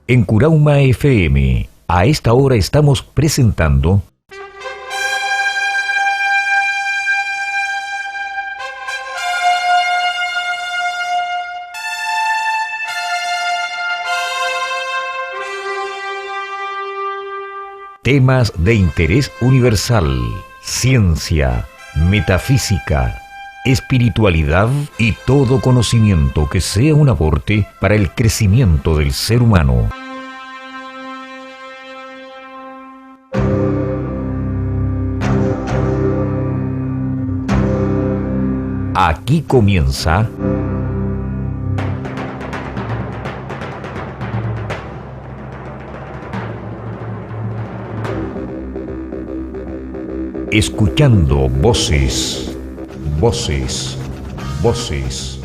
En Curauma FM, a esta hora estamos presentando temas de interés universal, ciencia, metafísica, espiritualidad y todo conocimiento que sea un aporte para el crecimiento del ser humano. Aquí comienza Escuchando voces, voces, voces.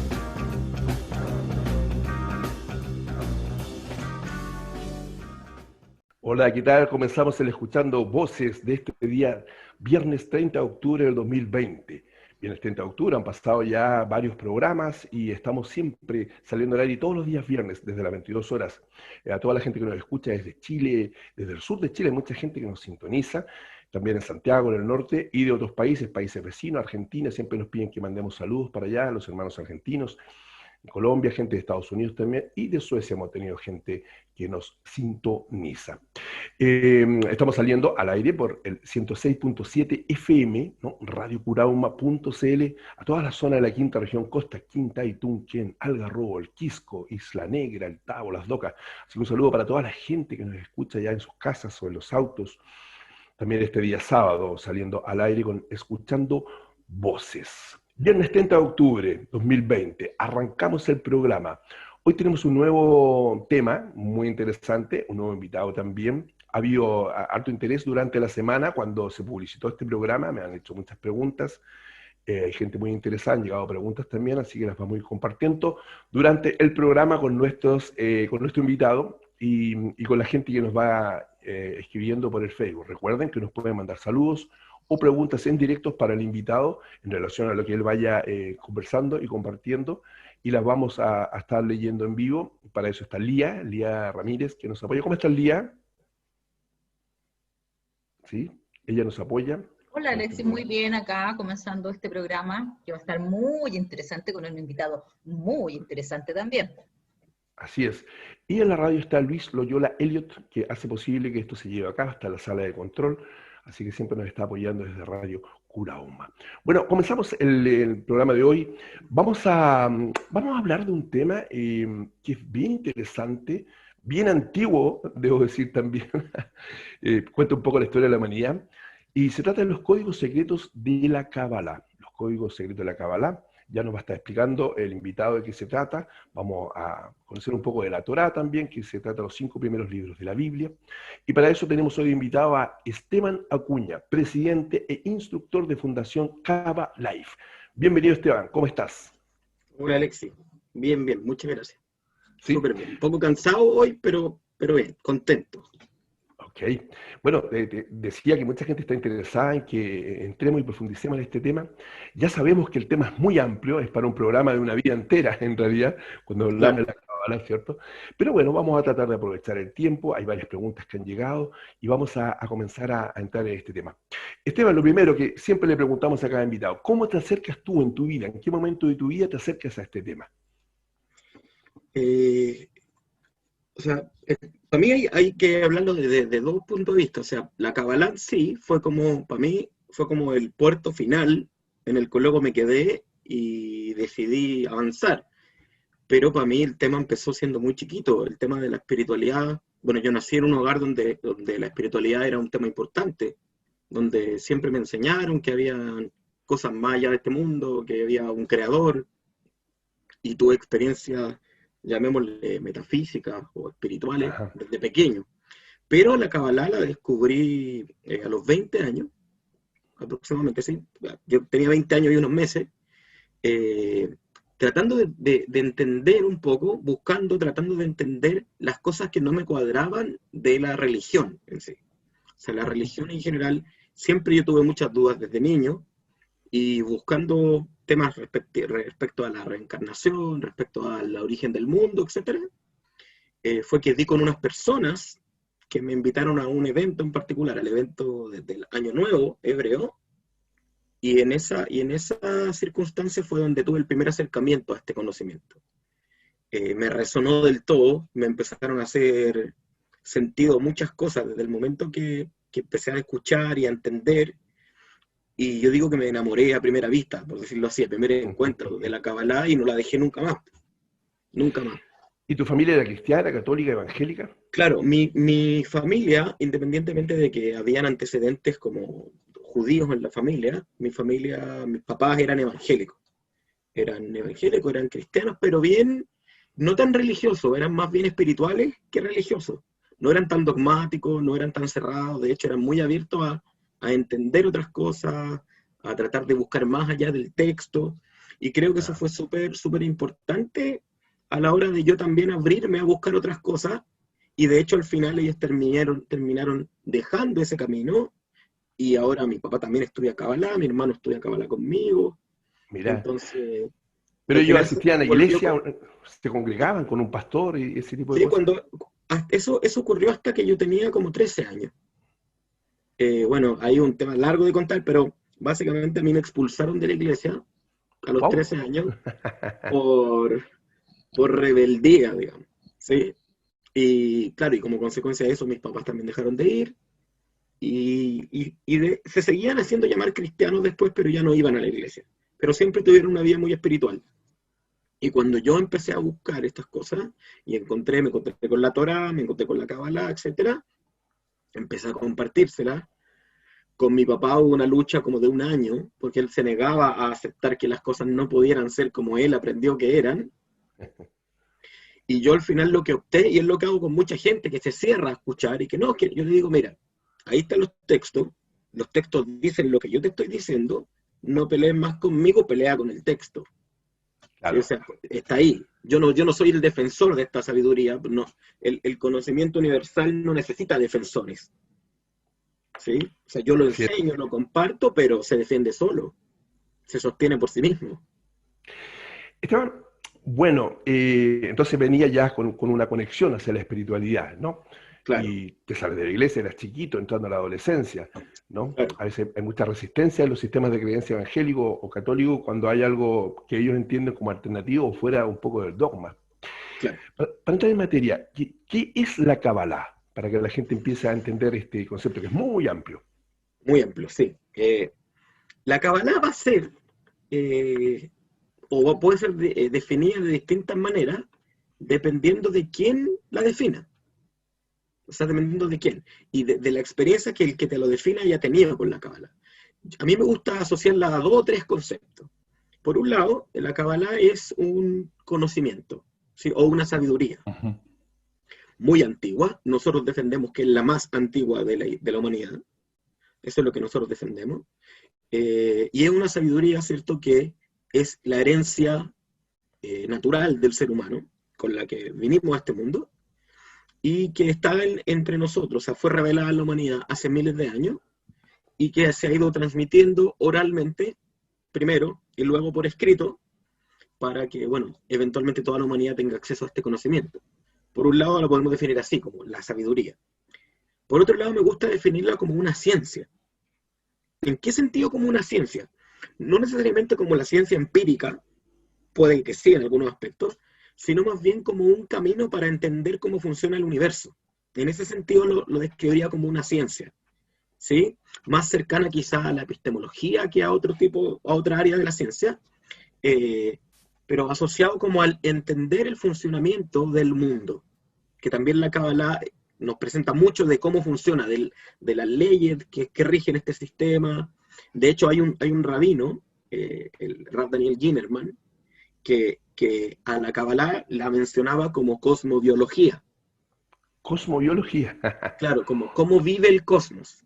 Hola, ¿qué tal? Comenzamos el Escuchando Voces de este día, viernes 30 de octubre del 2020. Viernes 30 de octubre, han pasado ya varios programas y estamos siempre saliendo al aire todos los días viernes, desde las 22 horas. A toda la gente que nos escucha desde Chile, desde el sur de Chile, hay mucha gente que nos sintoniza, también en Santiago, en el norte, y de otros países, países vecinos, Argentina, siempre nos piden que mandemos saludos para allá, a los hermanos argentinos. Colombia, gente de Estados Unidos también, y de Suecia hemos tenido gente que nos sintoniza. Estamos saliendo al aire por el 106.7 FM, ¿no? radiocurauma.cl, a toda la zona de la quinta región, Costa Quinta, Itunquén, Algarrobo, el Quisco, Isla Negra, el Tabo, Las Docas. Así que un saludo para toda la gente que nos escucha ya en sus casas o en los autos. También este día sábado, saliendo al aire con Escuchando Voces. Viernes 30 de octubre 2020, arrancamos el programa. Hoy tenemos un nuevo tema muy interesante, un nuevo invitado también. Ha habido harto interés durante la semana cuando se publicitó este programa, me han hecho muchas preguntas. Hay gente muy interesada, han llegado preguntas también, así que las vamos a ir compartiendo durante el programa con nuestro invitado y con la gente que nos va escribiendo por el Facebook. Recuerden que nos pueden mandar saludos o preguntas en directos para el invitado en relación a lo que él vaya conversando y compartiendo, y las vamos a estar leyendo en vivo. Para eso está Lía Ramírez, que nos apoya. ¿Cómo estás, Lía? ¿Sí? Ella nos apoya. Hola Alexis, muy bien acá, comenzando este programa, que va a estar muy interesante con un invitado muy interesante también. Así es. Y en la radio está Luis Loyola Elliot, que hace posible que esto se lleve acá hasta la sala de control, así que siempre nos está apoyando desde Radio Curauma. Bueno, comenzamos el programa de hoy. Vamos a hablar de un tema que es bien interesante, bien antiguo, debo decir también. Cuenta un poco la historia de la humanidad. Y se trata de los códigos secretos de la Kabbalah. Los códigos secretos de la Kabbalah. Ya nos va a estar explicando el invitado de qué se trata. Vamos a conocer un poco de la Torá también, que se trata de los 5 primeros libros de la Biblia. Y para eso tenemos hoy invitado a Esteban Acuña, presidente e instructor de Fundación Kabbalah Life. Bienvenido, Esteban, ¿cómo estás? Hola, Alexis. Bien, muchas gracias. ¿Sí? Súper bien. Un poco cansado hoy, pero bien, contento. Ok. Bueno, decía que mucha gente está interesada en que entremos y profundicemos en este tema. Ya sabemos que el tema es muy amplio, es para un programa de una vida entera, en realidad, cuando hablamos de la Kabbalah, ¿cierto? Pero bueno, vamos a tratar de aprovechar el tiempo. Hay varias preguntas que han llegado y vamos a comenzar a entrar en este tema. Esteban, lo primero que siempre le preguntamos a cada invitado, ¿cómo te acercas tú en tu vida? ¿En qué momento de tu vida te acercas a este tema? Para mí hay que hablarlo desde dos puntos de vista. O sea, la Kabbalah sí para mí fue como el puerto final en el que luego me quedé y decidí avanzar. Pero para mí el tema empezó siendo muy chiquito, el tema de la espiritualidad. Bueno, yo nací en un hogar donde la espiritualidad era un tema importante, donde siempre me enseñaron que había cosas más allá de este mundo, que había un creador, y tuve experiencias, llamémosle metafísicas o espirituales, Ajá. desde pequeño. Pero la Kabbalah la descubrí a los 20 años, aproximadamente, sí. Yo tenía 20 años y unos meses, tratando de entender un poco, tratando de entender las cosas que no me cuadraban de la religión en sí. O sea, la religión en general, siempre yo tuve muchas dudas desde niño, y buscando temas respecto a la reencarnación, respecto al origen del mundo, etc. fue que di con unas personas que me invitaron a un evento en particular, al evento del Año Nuevo hebreo, y en esa circunstancia fue donde tuve el primer acercamiento a este conocimiento. Me resonó del todo, me empezaron a hacer sentido muchas cosas desde el momento que empecé a escuchar y a entender, y yo digo que me enamoré a primera vista, por decirlo así, el primer encuentro de la Kabbalah, y no la dejé nunca más. Nunca más. ¿Y tu familia era cristiana, católica, evangélica? Claro, mi familia, independientemente de que habían antecedentes como judíos en la familia, mis papás eran evangélicos, eran cristianos, pero bien, no tan religiosos, eran más bien espirituales que religiosos. No eran tan dogmáticos, no eran tan cerrados, de hecho eran muy abiertos a entender otras cosas, a tratar de buscar más allá del texto, y creo que eso fue súper, súper importante a la hora de yo también abrirme a buscar otras cosas, y de hecho al final ellos terminaron dejando ese camino, y ahora mi papá también estudia Kabbalah, mi hermano estudia Kabbalah conmigo. Mirá. Entonces... ¿Pero ellos asistían a la iglesia, se congregaban con un pastor y ese tipo de cosas? Eso ocurrió hasta que yo tenía como 13 años. Bueno, hay un tema largo de contar, pero básicamente a mí me expulsaron de la iglesia a los 13 años por rebeldía, digamos, ¿sí? Y claro, y como consecuencia de eso mis papás también dejaron de ir, se seguían haciendo llamar cristianos después, pero ya no iban a la iglesia, pero siempre tuvieron una vida muy espiritual. Y cuando yo empecé a buscar estas cosas, y me encontré con la Torá, me encontré con la Kabbalah, etc., empecé a compartírsela. Con mi papá hubo una lucha como de un año, porque él se negaba a aceptar que las cosas no pudieran ser como él aprendió que eran. Y yo al final lo que opté, y es lo que hago con mucha gente que se cierra a escuchar, y que no, que yo le digo, mira, ahí están los textos dicen lo que yo te estoy diciendo, no pelees más conmigo, pelea con el texto. Claro. O sea, está ahí. Yo no soy el defensor de esta sabiduría, no, el conocimiento universal no necesita defensores. ¿Sí? O sea, yo lo enseño, lo comparto, pero se defiende solo, se sostiene por sí mismo. Esteban, bueno, entonces venía ya con una conexión hacia la espiritualidad, ¿no? Claro. Y te sales de la iglesia, eras chiquito, entrando a la adolescencia, ¿no? Claro. A veces hay mucha resistencia en los sistemas de creencia evangélico o católico cuando hay algo que ellos entienden como alternativo o fuera un poco del dogma. Claro. Para entrar en materia, ¿qué es la Kabbalah? Para que la gente empiece a entender este concepto que es muy amplio. Muy amplio, sí. La Kabbalah va a ser, o puede ser definida de distintas maneras, dependiendo de quién la defina. O sea, dependiendo de quién. Y de la experiencia que el que te lo defina haya tenido con la Kabbalah. A mí me gusta asociarla a 2 o 3 conceptos. Por un lado, la Kabbalah es un conocimiento, ¿sí? O una sabiduría. Uh-huh. Muy antigua. Nosotros defendemos que es la más antigua de la humanidad. Eso es lo que nosotros defendemos. Y es una sabiduría, ¿cierto?, que es la herencia natural del ser humano, con la que vinimos a este mundo, y que está entre nosotros, o sea, fue revelada a la humanidad hace miles de años, y que se ha ido transmitiendo oralmente, primero, y luego por escrito, para que, bueno, eventualmente toda la humanidad tenga acceso a este conocimiento. Por un lado, lo podemos definir así, como la sabiduría. Por otro lado, me gusta definirla como una ciencia. ¿En qué sentido como una ciencia? No necesariamente como la ciencia empírica, puede que sí en algunos aspectos, sino más bien como un camino para entender cómo funciona el universo. En ese sentido lo describiría como una ciencia, ¿sí? Más cercana quizá a la epistemología que a otra área de la ciencia, pero asociado como al entender el funcionamiento del mundo, que también la Kabbalah nos presenta mucho de cómo funciona, de las leyes que rigen este sistema. De hecho, hay un rabino, el Rav Daniel Ginerman, que a la Kabbalah la mencionaba como cosmobiología. ¿Cosmobiología? Claro, como cómo vive el cosmos.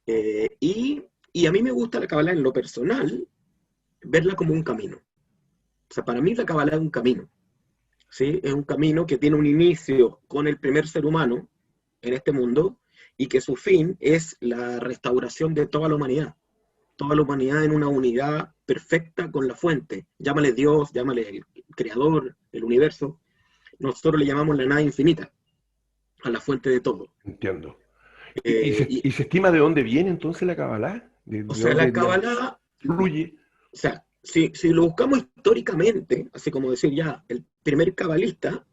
Y a mí me gusta la Kabbalah en lo personal, verla como un camino. O sea, para mí la Kabbalah es un camino. ¿Sí? Es un camino que tiene un inicio con el primer ser humano en este mundo, y que su fin es la restauración de toda la humanidad en una unidad perfecta con la fuente. Llámale Dios, llámale el creador, el universo, nosotros le llamamos la nada infinita, a la fuente de todo. Entiendo. Eh, ¿Y se estima de dónde viene entonces la Kabbalah? o sea, la Dónde, digamos, Kabbalah, fluye? o sea, si lo buscamos históricamente, así como decir ya, el primer cabalista,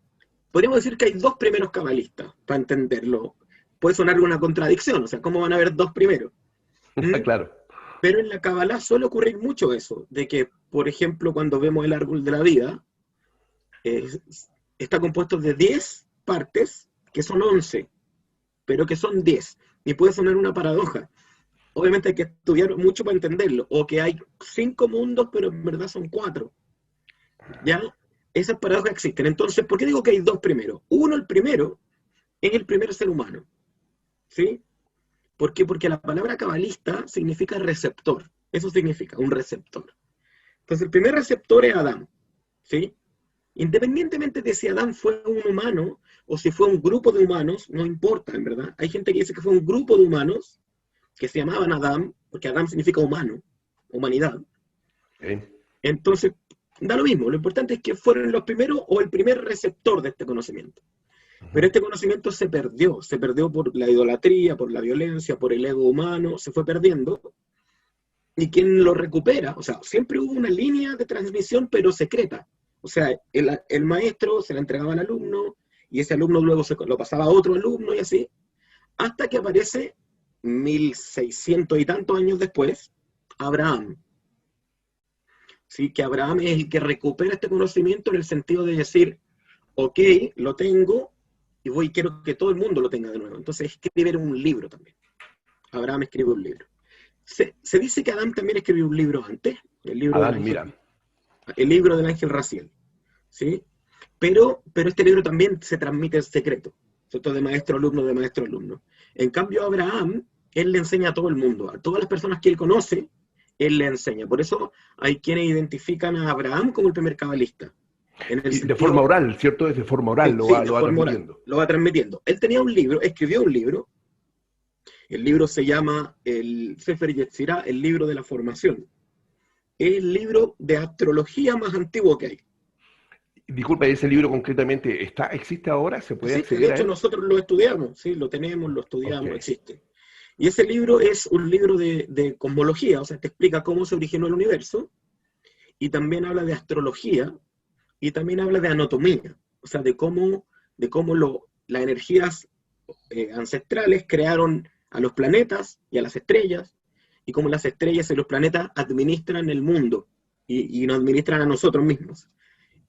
podríamos decir que hay dos primeros cabalistas, para entenderlo. Puede sonar una contradicción, o sea, ¿cómo van a haber dos primeros? ¿Mm? Claro. Pero en la Kabbalah suele ocurrir mucho eso, de que, por ejemplo, cuando vemos el árbol de la vida, eh, está compuesto de 10 partes, que son 11, pero que son 10. Y puede sonar una paradoja. Obviamente hay que estudiar mucho para entenderlo, o que hay 5 mundos, pero en verdad son 4. ¿Ya? Esas paradojas existen. Entonces, ¿por qué digo que hay dos primeros? Uno, el primero, es el primer ser humano. ¿Sí? ¿Por qué? Porque la palabra cabalista significa receptor. Eso significa, un receptor. Entonces, el primer receptor es Adán. ¿Sí? Independientemente de si Adán fue un humano o si fue un grupo de humanos, no importa, en verdad. Hay gente que dice que fue un grupo de humanos que se llamaban Adán, porque Adán significa humano, humanidad. Okay. Entonces, da lo mismo. Lo importante es que fueron los primeros o el primer receptor de este conocimiento. Pero este conocimiento se perdió por la idolatría, por la violencia, por el ego humano, se fue perdiendo. Y quien lo recupera, o sea, siempre hubo una línea de transmisión, pero secreta. O sea, el maestro se la entregaba al alumno, y ese alumno luego lo pasaba a otro alumno, y así, hasta que aparece 1600 y tantos años después, Abraham. ¿Sí? Que Abraham es el que recupera este conocimiento en el sentido de decir, ok, lo tengo, y quiero que todo el mundo lo tenga de nuevo. Entonces escribe un libro también. Abraham escribe un libro. Se dice que Adán también escribió un libro antes, el libro Adán, del mira. ángel, el libro del ángel Raziel, ¿sí? Pero este libro también se transmite en secreto, ¿cierto? De maestro a alumno, de maestro a alumno. En cambio, a Abraham, él le enseña a todo el mundo, a todas las personas que él conoce, él le enseña. Por eso hay quienes identifican a Abraham como el primer cabalista. Y de forma oral, ¿cierto? Es de forma oral, sí, lo va transmitiendo. Oral, lo va transmitiendo. Él tenía un libro, escribió un libro. El libro se llama el Sefer Yetzirah, el libro de la formación. Es el libro de astrología más antiguo que hay. Disculpa, ¿ese libro concretamente existe ahora? ¿Se puede Existe, acceder de a hecho él? nosotros lo estudiamos, ¿sí? Lo tenemos, lo estudiamos, Okay. existe. Y ese libro es un libro de cosmología, o sea, te explica cómo se originó el universo, y también habla de astrología, y también habla de anatomía, o sea, de cómo las energías ancestrales crearon a los planetas y a las estrellas, y cómo las estrellas y los planetas administran el mundo, y nos administran a nosotros mismos.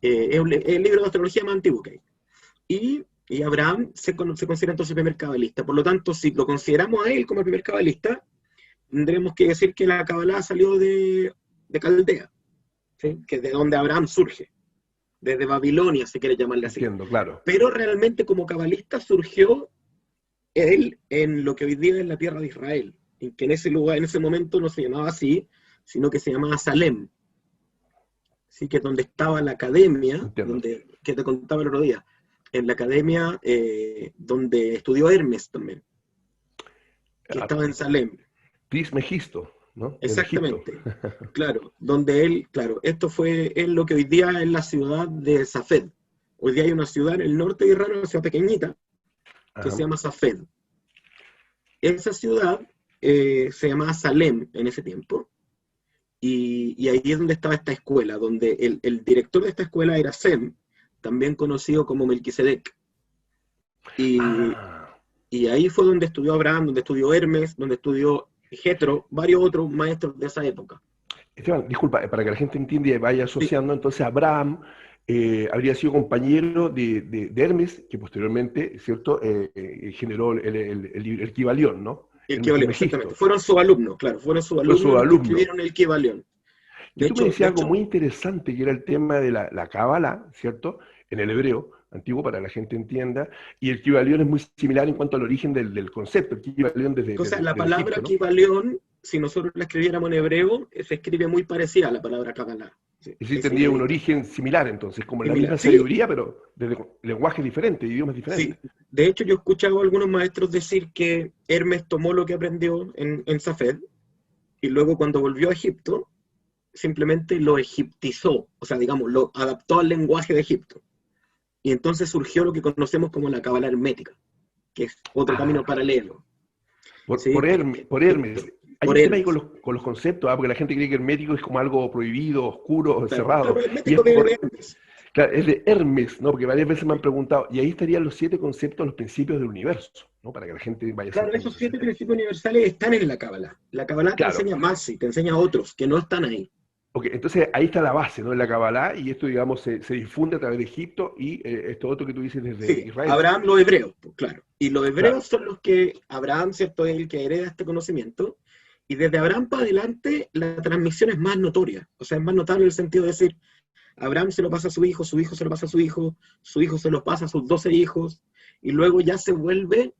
Es el libro de astrología más antiguo que hay. Y Abraham se considera entonces el primer cabalista. Por lo tanto, si lo consideramos a él como el primer cabalista, tendremos que decir que la Kabbalah salió de Caldea, ¿sí? Que es de donde Abraham surge, desde Babilonia, si quiere llamarle así. Entiendo, claro. Pero realmente como cabalista surgió él en lo que hoy día es la tierra de Israel, en que en ese lugar, en ese momento no se llamaba así, sino que se llamaba Salem. Sí, que es donde estaba la academia, que te contaba el otro día, en la academia donde estudió Hermes también, que estaba en Salem. Trismegisto, ¿no? Exactamente, claro, donde él, claro, esto fue lo que hoy día es la ciudad de Safed. Hoy día hay una ciudad en el norte de Israel, una ciudad pequeñita, que se llama Safed. Esa ciudad se llamaba Salem en ese tiempo, y ahí es donde estaba esta escuela, donde el director de esta escuela era Sem, también conocido como Melquisedec. Y ahí fue donde estudió Abraham, donde estudió Hermes, donde estudió Jetro, varios otros maestros de esa época. Esteban, disculpa, para que la gente entienda y vaya asociando, sí. Entonces Abraham habría sido compañero de Hermes, que posteriormente, ¿cierto?, generó el Kibalión, ¿no? El Kibalión, exactamente. Fueron sus alumnos, claro, fueron sus alumnos que escribieron el Kibalión. Tú me decías algo muy interesante, que era el tema de la Kabbalah, ¿cierto?, en el hebreo antiguo, para que la gente entienda, y el Kibalión es muy similar en cuanto al origen del concepto, el Kibalión desde la palabra Egipto, ¿no? Kibalión, si nosotros la escribiéramos en hebreo, se escribe muy parecida a la palabra Kabbalah. Sí, es decir, tendría un origen similar, entonces, como la misma sabiduría, pero desde lenguajes diferentes, idiomas diferentes. Sí, de hecho yo he escuchado a algunos maestros decir que Hermes tomó lo que aprendió en Safed, y luego cuando volvió a Egipto, simplemente lo egiptizó, o sea, digamos, lo adaptó al lenguaje de Egipto. y entonces surgió lo que conocemos como la Cábala hermética, que es otro camino paralelo. ¿Sí? Por Hermes. Hay Por un tema ahí Hermes. con los conceptos, porque la gente cree que hermético es como algo prohibido, oscuro, cerrado. Claro, el Y es hermético viene de Hermes. claro, es de Hermes, ¿no? Porque varias veces me han preguntado, y ahí estarían los 7 conceptos, los principios del universo, ¿no? Para que la gente vaya Claro, haciendo esos ese 7 tema. principios universales están en la Cábala. La Cábala te Claro. enseña más, sí, te enseña otros que no están ahí. Ok, entonces ahí está la base, ¿no? En la Kabbalah, y esto, digamos, se difunde a través de Egipto y esto otro que tú dices desde Sí, Israel. Abraham, los hebreos, pues, claro. Y los hebreos Claro. son los que, Abraham, ¿cierto?, es el que hereda este conocimiento. Y desde Abraham para adelante, la transmisión es más notoria. O sea, es más notable en el sentido de decir, Abraham se lo pasa a su hijo se lo pasa a su hijo se lo pasa a sus 12 hijos, y luego ya se vuelve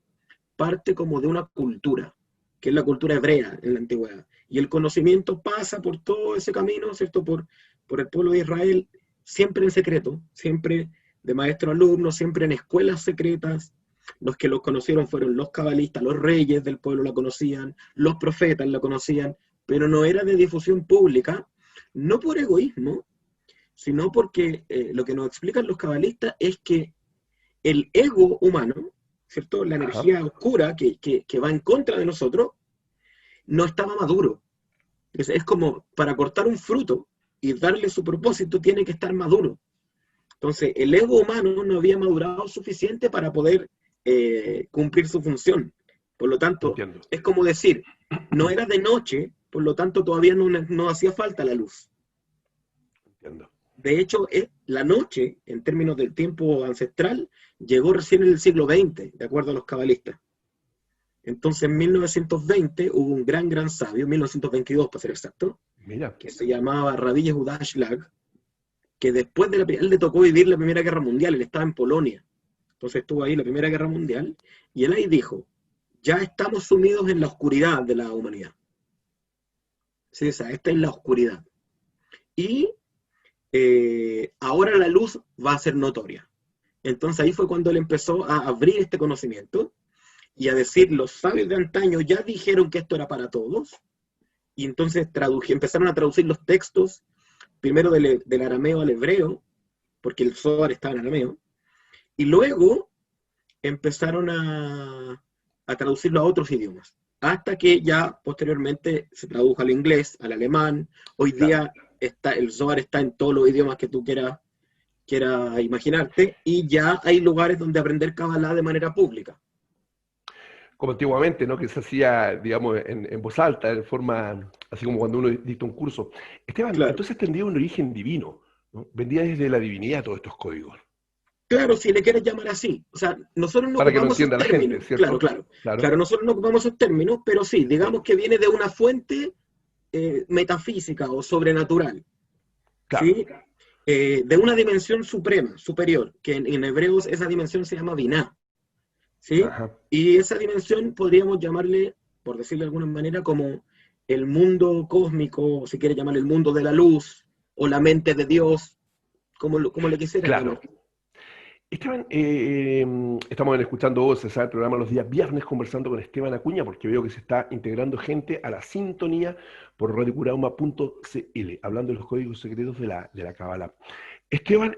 parte como de una cultura, que es la cultura hebrea en la antigüedad. Y el conocimiento pasa por todo ese camino, ¿cierto?, por el pueblo de Israel, siempre en secreto, siempre de maestro a alumno, siempre en escuelas secretas. Los que los conocieron fueron los cabalistas, los reyes del pueblo la conocían, los profetas la conocían, pero no era de difusión pública, no por egoísmo, sino porque lo que nos explican los cabalistas es que el ego humano, ¿cierto?, la energía oscura que va en contra de nosotros, no estaba maduro. Es como para cortar un fruto y darle su propósito, tiene que estar maduro. Entonces, el ego humano no había madurado suficiente para poder cumplir su función. Por lo tanto, Entiendo. es como decir, no era de noche, por lo tanto todavía no hacía falta la luz. Entiendo. De hecho, la noche, en términos del tiempo ancestral, llegó recién en el siglo XX, de acuerdo a los cabalistas. Entonces, en 1920 hubo un gran sabio, 1922 para ser exacto, Mira. que se llamaba Rabbi Yehuda Ashlag, que después de él le tocó vivir la Primera Guerra Mundial, él estaba en Polonia. Entonces estuvo ahí la Primera Guerra Mundial, y él ahí dijo, ya estamos sumidos en la oscuridad de la humanidad. Sí, o sea, esta es la oscuridad. Y ahora la luz va a ser notoria. Entonces ahí fue cuando él empezó a abrir este conocimiento y a decir, los sabios de antaño ya dijeron que esto era para todos, y entonces empezaron a traducir los textos, primero del arameo al hebreo, porque el Zohar estaba en arameo, y luego empezaron a traducirlo a otros idiomas, hasta que ya posteriormente se tradujo al inglés, al alemán. Hoy día el Zohar está en todos los idiomas que tú quieras imaginarte, y ya hay lugares donde aprender Kabbalah de manera pública. Como antiguamente, ¿no? Que se hacía, digamos, en voz alta, en forma, así como cuando uno dicta un curso. Esteban, Claro. entonces tendría un origen divino, ¿no? Vendría desde la divinidad todos estos códigos. Claro, si le quieres llamar así. O sea, nosotros no Para que lo ocupamos esos entienda la gente, términos. ¿cierto? Claro, nosotros no ocupamos esos términos, pero sí, digamos que viene de una fuente metafísica o sobrenatural. Claro. ¿Sí? De una dimensión suprema, superior, que en hebreos esa dimensión se llama Binah. ¿Sí? Ajá. Y esa dimensión podríamos llamarle, por decirlo de alguna manera, como el mundo cósmico, o si quiere llamarle el mundo de la luz, o la mente de Dios, como le quisiera Claro. llamar. Esteban, estamos escuchando Voces, ¿sabes? El programa los días viernes conversando con Esteban Acuña, porque veo que se está integrando gente a la sintonía por radiocurauma.cl, hablando de los códigos secretos de la Kabbalah. Esteban,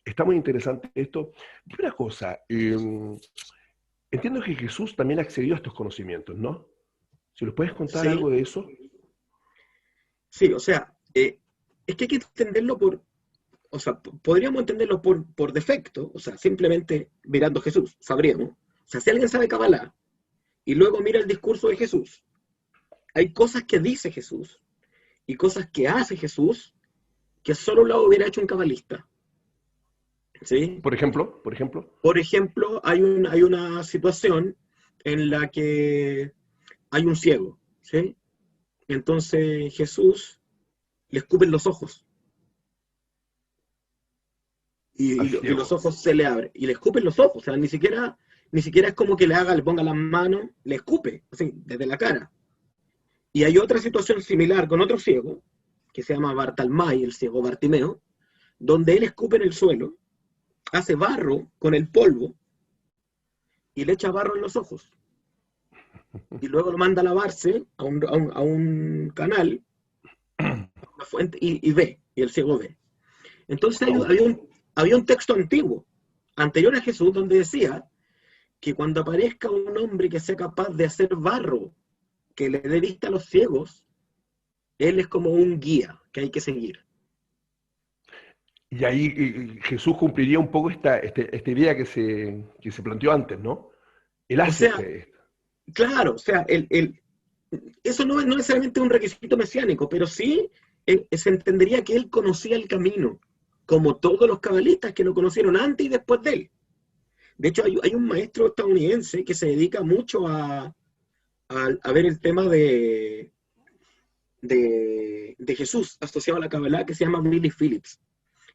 está muy interesante esto. Dime una cosa, entiendo que Jesús también accedió a estos conocimientos, ¿no? ¿Si nos puedes contar Sí. algo de eso? Sí, o sea, es que hay que entenderlo podríamos entenderlo por defecto, o sea, simplemente mirando a Jesús, sabríamos. O sea, si alguien sabe Kabbalah y luego mira el discurso de Jesús, hay cosas que dice Jesús y cosas que hace Jesús que solo lo hubiera hecho un cabalista. ¿Sí? Por ejemplo. Por ejemplo, hay una situación en la que hay un ciego, ¿sí? Entonces Jesús le escupen los ojos. Y los ojos se le abren. Y le escupen los ojos. O sea, ni siquiera es como que le ponga las manos, le escupe, así, desde la cara. Y hay otra situación similar con otro ciego, que se llama Bartalmai, el ciego Bartimeo, donde él escupe en el suelo, hace barro con el polvo, y le echa barro en los ojos. Y luego lo manda a lavarse a un canal, a una fuente, y ve, y el ciego ve. Entonces había un texto antiguo, anterior a Jesús, donde decía que cuando aparezca un hombre que sea capaz de hacer barro, que le dé vista a los ciegos, él es como un guía que hay que seguir. Y ahí Jesús cumpliría un poco esta idea que se planteó antes, ¿no? Él O hace sea, claro, o sea, eso no es necesariamente un requisito mesiánico, pero sí se entendería que él conocía el camino, como todos los cabalistas que lo conocieron antes y después de él. De hecho, hay un maestro estadounidense que se dedica mucho a ver el tema de Jesús asociado a la Kabbalah, que se llama Billy Phillips.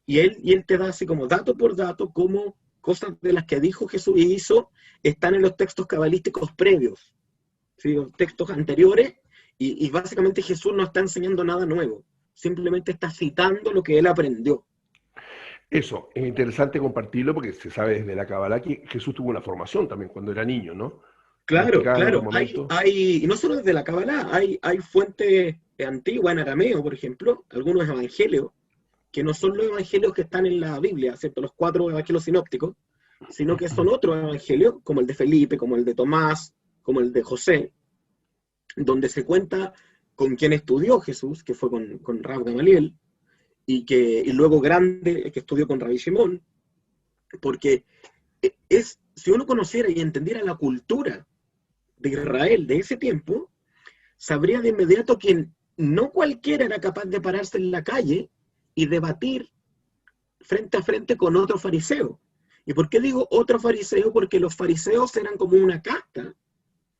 Y él te da así como dato por dato cómo cosas de las que dijo Jesús y hizo están en los textos cabalísticos previos, ¿sí? Los textos anteriores, y básicamente Jesús no está enseñando nada nuevo, simplemente está citando lo que él aprendió. eso, es interesante compartirlo porque se sabe desde la Kabbalah que Jesús tuvo una formación también cuando era niño, ¿no? Lo Claro, explicaba en otro claro, momento. y no solo desde la Kabbalah, hay fuentes antiguas en arameo, por ejemplo, algunos evangelios, que no son los evangelios que están en la Biblia, ¿cierto? Los 4 evangelios sinópticos, sino que son otros evangelios, como el de Felipe, como el de Tomás, como el de José, donde se cuenta con quién estudió Jesús, que fue con Rab Gamaliel, y luego grande, que estudió con Rabbi Shimon, porque si uno conociera y entendiera la cultura de Israel de ese tiempo, sabría de inmediato que no cualquiera era capaz de pararse en la calle y debatir frente a frente con otro fariseo. ¿Y por qué digo otro fariseo? Porque los fariseos eran como una casta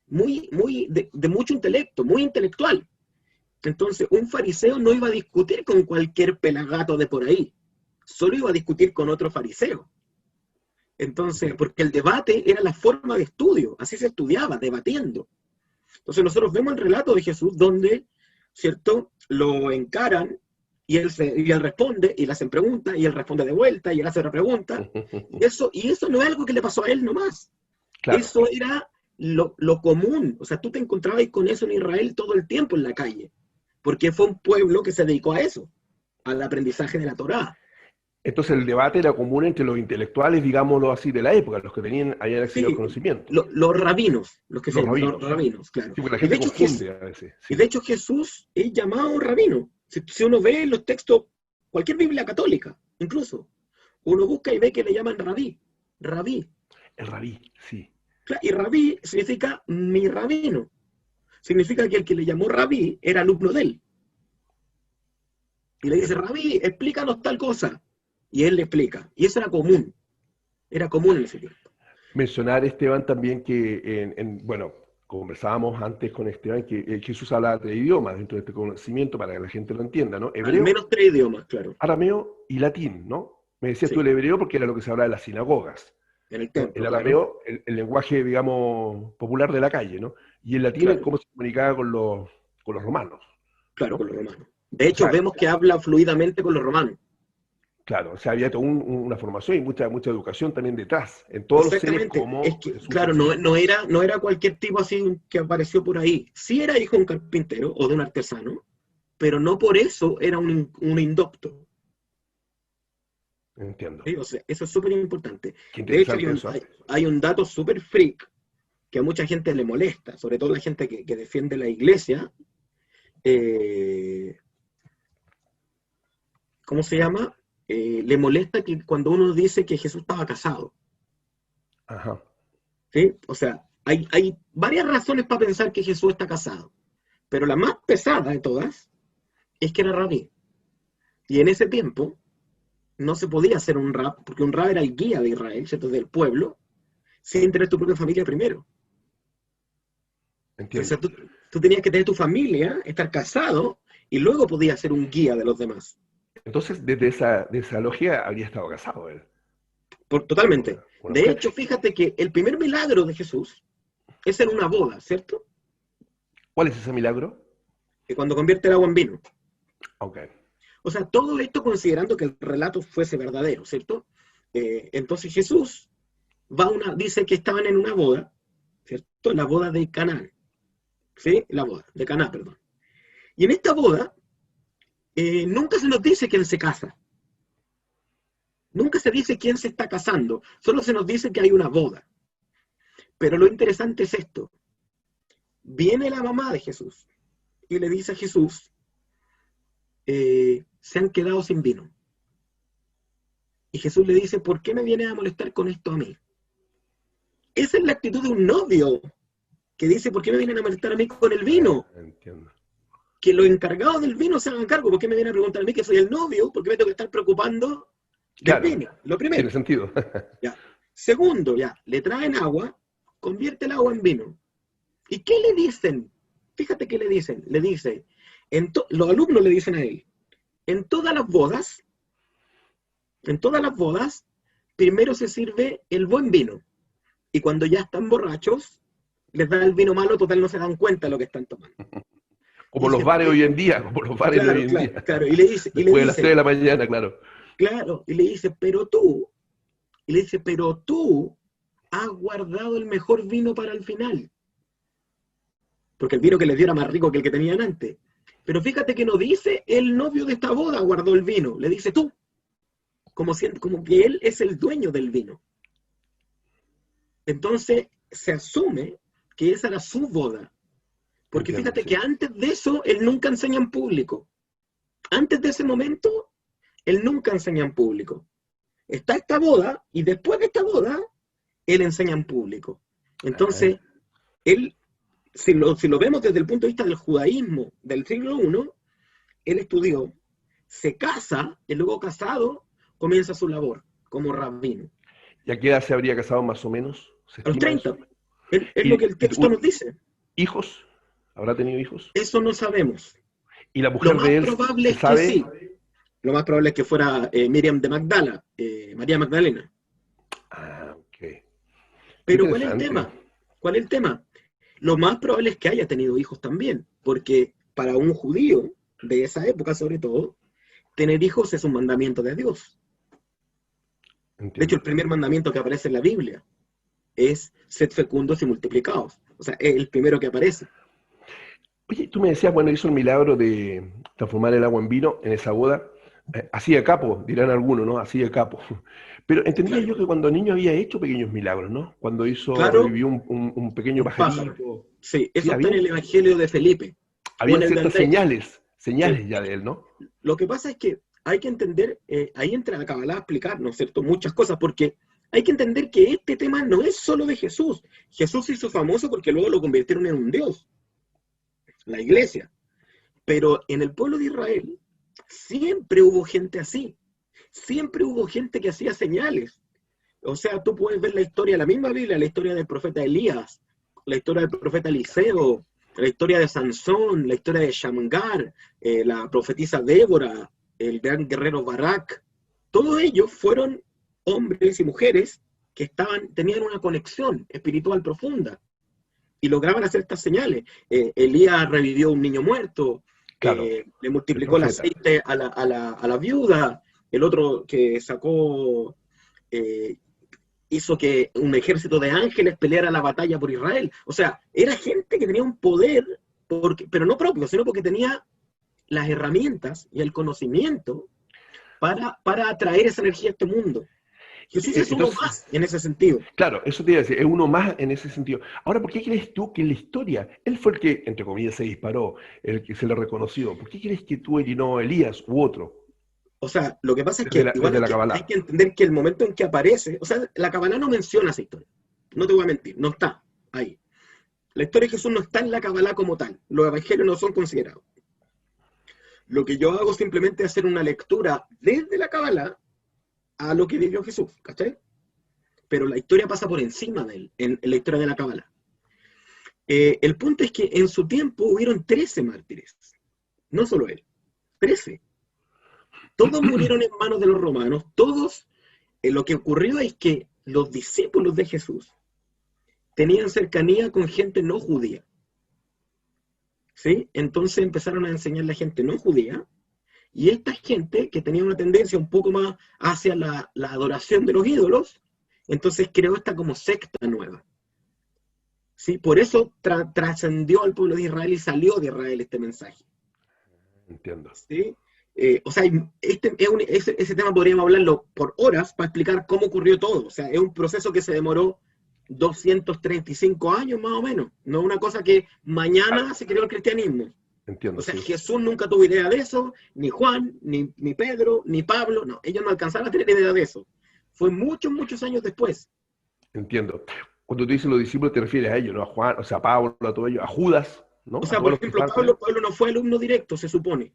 de mucho intelecto, muy intelectual. Entonces, un fariseo no iba a discutir con cualquier pelagato de por ahí, solo iba a discutir con otro fariseo. Entonces, porque el debate era la forma de estudio, así se estudiaba, debatiendo. Entonces, nosotros vemos el relato de Jesús donde, ¿cierto?, lo encaran y él responde, y le hacen preguntas, y él responde de vuelta, y él hace otra pregunta. Y eso no es algo que le pasó a él nomás. Claro. Eso era lo común. O sea, tú te encontrabas con eso en Israel todo el tiempo en la calle, porque fue un pueblo que se dedicó a eso, al aprendizaje de la Torá. Entonces el debate era común entre los intelectuales, digámoslo así, de la época, los que habían accedido al conocimiento. Los rabinos, los rabinos, claro. Sí, porque la gente confunde a veces. Sí. Y de hecho Jesús es llamado rabino. Si uno ve los textos, cualquier Biblia católica, incluso, uno busca y ve que le llaman rabí. El rabí, sí. Y rabí significa mi rabino. Significa que el que le llamó rabí era alumno de él. Y le dice, rabí, explícanos tal cosa. Y él le explica. Y eso era común. Era común en ese tiempo. Mencionar, Esteban, también que, bueno, conversábamos antes con Esteban, que Jesús hablaba 3 idiomas dentro de este conocimiento para que la gente lo entienda, ¿no? Hebreo, al menos 3 idiomas, claro. Arameo y latín, ¿no? Me decías tú el hebreo porque era lo que se hablaba en las sinagogas. En el templo, el arameo, claro. el lenguaje, digamos, popular de la calle, ¿no? Y el latín, claro, cómo se comunicaba con los romanos. Claro, con los romanos. De hecho, vemos que habla fluidamente con los romanos. Claro, o sea, había toda una formación y mucha educación también detrás. En todos los seres como... Es que, claro, no era cualquier tipo así que apareció por ahí. Sí era hijo de un carpintero o de un artesano, pero no por eso era un indocto. Entiendo. ¿Sí? O sea, eso es súper importante. De hecho, hay un dato súper freak que a mucha gente le molesta, sobre todo la gente que defiende la iglesia. ¿Cómo se llama? Le molesta que cuando uno dice que Jesús estaba casado. Ajá. ¿Sí? O sea, hay varias razones para pensar que Jesús está casado, pero la más pesada de todas es que era rabí. Y en ese tiempo no se podía hacer un rab, porque un rab era el guía de Israel, ¿cierto?, del pueblo, sin tener tu propia familia primero. Entiendo. O sea, tú tenías que tener tu familia, estar casado, y luego podías ser un guía de los demás. Entonces, desde esa lógica, habría estado casado él. Totalmente. De hecho, fíjate que el primer milagro de Jesús es en una boda, ¿cierto? ¿Cuál es ese milagro? Que cuando convierte el agua en vino. Ok. O sea, todo esto considerando que el relato fuese verdadero, ¿cierto? Entonces Jesús dice que estaban en una boda, ¿cierto? La boda de Caná. ¿Sí? La boda de Caná, perdón. Y en esta boda, nunca se nos dice que él se casa. Nunca se dice quién se está casando, solo se nos dice que hay una boda. Pero lo interesante es esto. Viene la mamá de Jesús y le dice a Jesús, se han quedado sin vino. Y Jesús le dice, ¿por qué me vienes a molestar con esto a mí? Esa es la actitud de un novio que dice, ¿por qué me vienen a molestar a mí con el vino? Entiendo. Que los encargados del vino se hagan cargo. ¿Por qué me vienen a preguntar a mí que soy el novio? ¿Por qué me tengo que estar preocupando del Claro, vino? Lo primero. tiene sentido. Ya. Segundo, ya, le traen agua, convierte el agua en vino. ¿Y qué le dicen? Fíjate qué le dicen. Le dice, los alumnos le dicen a él, en todas las bodas, primero se sirve el buen vino. Y cuando ya están borrachos, les da el vino malo, total no se dan cuenta de lo que están tomando. Como los bares hoy en día, Claro, y le dice, después de las 3 de la mañana, claro. Claro, y le dice, pero tú has guardado el mejor vino para el final. Porque el vino que les dio era más rico que el que tenían antes. Pero fíjate que no dice el novio de esta boda guardó el vino, le dice tú. Como que él es el dueño del vino. Entonces se asume que esa era su boda. Porque Entiendo, fíjate sí. que antes de eso, él nunca enseña en público. Antes de ese momento, él nunca enseña en público. Está esta boda, y después de esta boda, él enseña en público. Entonces, él, si lo vemos desde el punto de vista del judaísmo del siglo I, él estudió, se casa, y luego casado, comienza su labor como rabino. ¿Y a qué edad se habría casado más o menos? ¿Se A los estima 30. eso? Es lo que el texto nos dice. ¿Hijos? ¿Habrá tenido hijos? Eso no sabemos. ¿Y la Lo mujer más de él probable se es que sabe? sí. Lo más probable es que fuera Miriam de Magdala, María Magdalena. Ah, ok. Pero ¿cuál es el Interesante. tema? ¿Cuál es el tema? Lo más probable es que haya tenido hijos también, porque para un judío de esa época, sobre todo, tener hijos es un mandamiento de Dios. De hecho, Entiendo. el primer mandamiento que aparece en la Biblia es sed fecundos y multiplicados. O sea, es el primero que aparece. Oye, tú me decías, bueno, hizo el milagro de transformar el agua en vino en esa boda. Así de capo, dirán algunos, ¿no? Así de capo. Pero entendía Claro. yo que cuando niño había hecho pequeños milagros, ¿no? Cuando Claro. revivió un pequeño Un pájaro. pajarito. Sí, eso está había- en el Evangelio de Felipe. Había o en el ciertas del Rey. señales Sí. ya de él, ¿no? Lo que pasa es que hay que entender, ahí entra la Kabbalah a explicar, ¿no es cierto?, muchas cosas, porque hay que entender que este tema no es solo de Jesús. Jesús se hizo famoso porque luego lo convirtieron en un dios, la iglesia. Pero en el pueblo de Israel siempre hubo gente así. Siempre hubo gente que hacía señales. O sea, tú puedes ver la historia de la misma Biblia, la historia del profeta Elías, la historia del profeta Eliseo, la historia de Sansón, la historia de Shamgar, la profetisa Débora, el gran guerrero Barak. Todos ellos fueron hombres y mujeres que tenían una conexión espiritual profunda y lograban hacer estas señales. Elías revivió a un niño muerto, Claro, le multiplicó el profeta. aceite a la viuda, el otro que sacó, hizo que un ejército de ángeles peleara la batalla por Israel. O sea, era gente que tenía un poder, pero no propio, sino porque tenía las herramientas y el conocimiento para atraer esa energía a este mundo. Jesús es uno Entonces, más en ese sentido. claro, eso te iba a decir, es uno más en ese sentido. Ahora, ¿por qué crees tú que en la historia, él fue el que, entre comillas, se disparó, el que se le reconoció? ¿Por qué crees que tú y no Elías u otro? O sea, lo que pasa es que igual Desde la Kabbalah. hay que entender que el momento en que aparece, o sea, la Kabbalah no menciona esa historia. No te voy a mentir, no está ahí. La historia de Jesús no está en la Kabbalah como tal. Los evangelios no son considerados. Lo que yo hago simplemente es hacer una lectura desde la Kabbalah a lo que vivió Jesús, ¿cachai? Pero la historia pasa por encima de él, en la historia de la Kabbalah. El punto es que en su tiempo hubieron 13 mártires. No solo él, 13. Todos murieron en manos de los romanos. Todos, lo que ocurrió es que los discípulos de Jesús tenían cercanía con gente no judía. ¿Sí? Entonces empezaron a enseñarle a gente no judía, y esta gente que tenía una tendencia un poco más hacia la adoración de los ídolos, entonces creó esta como secta nueva. ¿Sí? Por eso trascendió al pueblo de Israel y salió de Israel este mensaje. Entiendo. ¿Sí? O sea, ese tema podríamos hablarlo por horas para explicar cómo ocurrió todo. O sea, es un proceso que se demoró 235 años más o menos. No es una cosa que mañana se creó el cristianismo. Entiendo. O sea, Sí. Jesús nunca tuvo idea de eso, ni Juan, ni Pedro, ni Pablo. No, ellos no alcanzaron a tener idea de eso. Fue muchos, muchos años después. Entiendo. Cuando tú dices los discípulos te refieres a ellos, ¿no? A Juan, o sea, a Pablo, a todo ello, a Judas, ¿no? O A sea, todos por los que ejemplo, estaban con él. Pablo no fue alumno directo, se supone.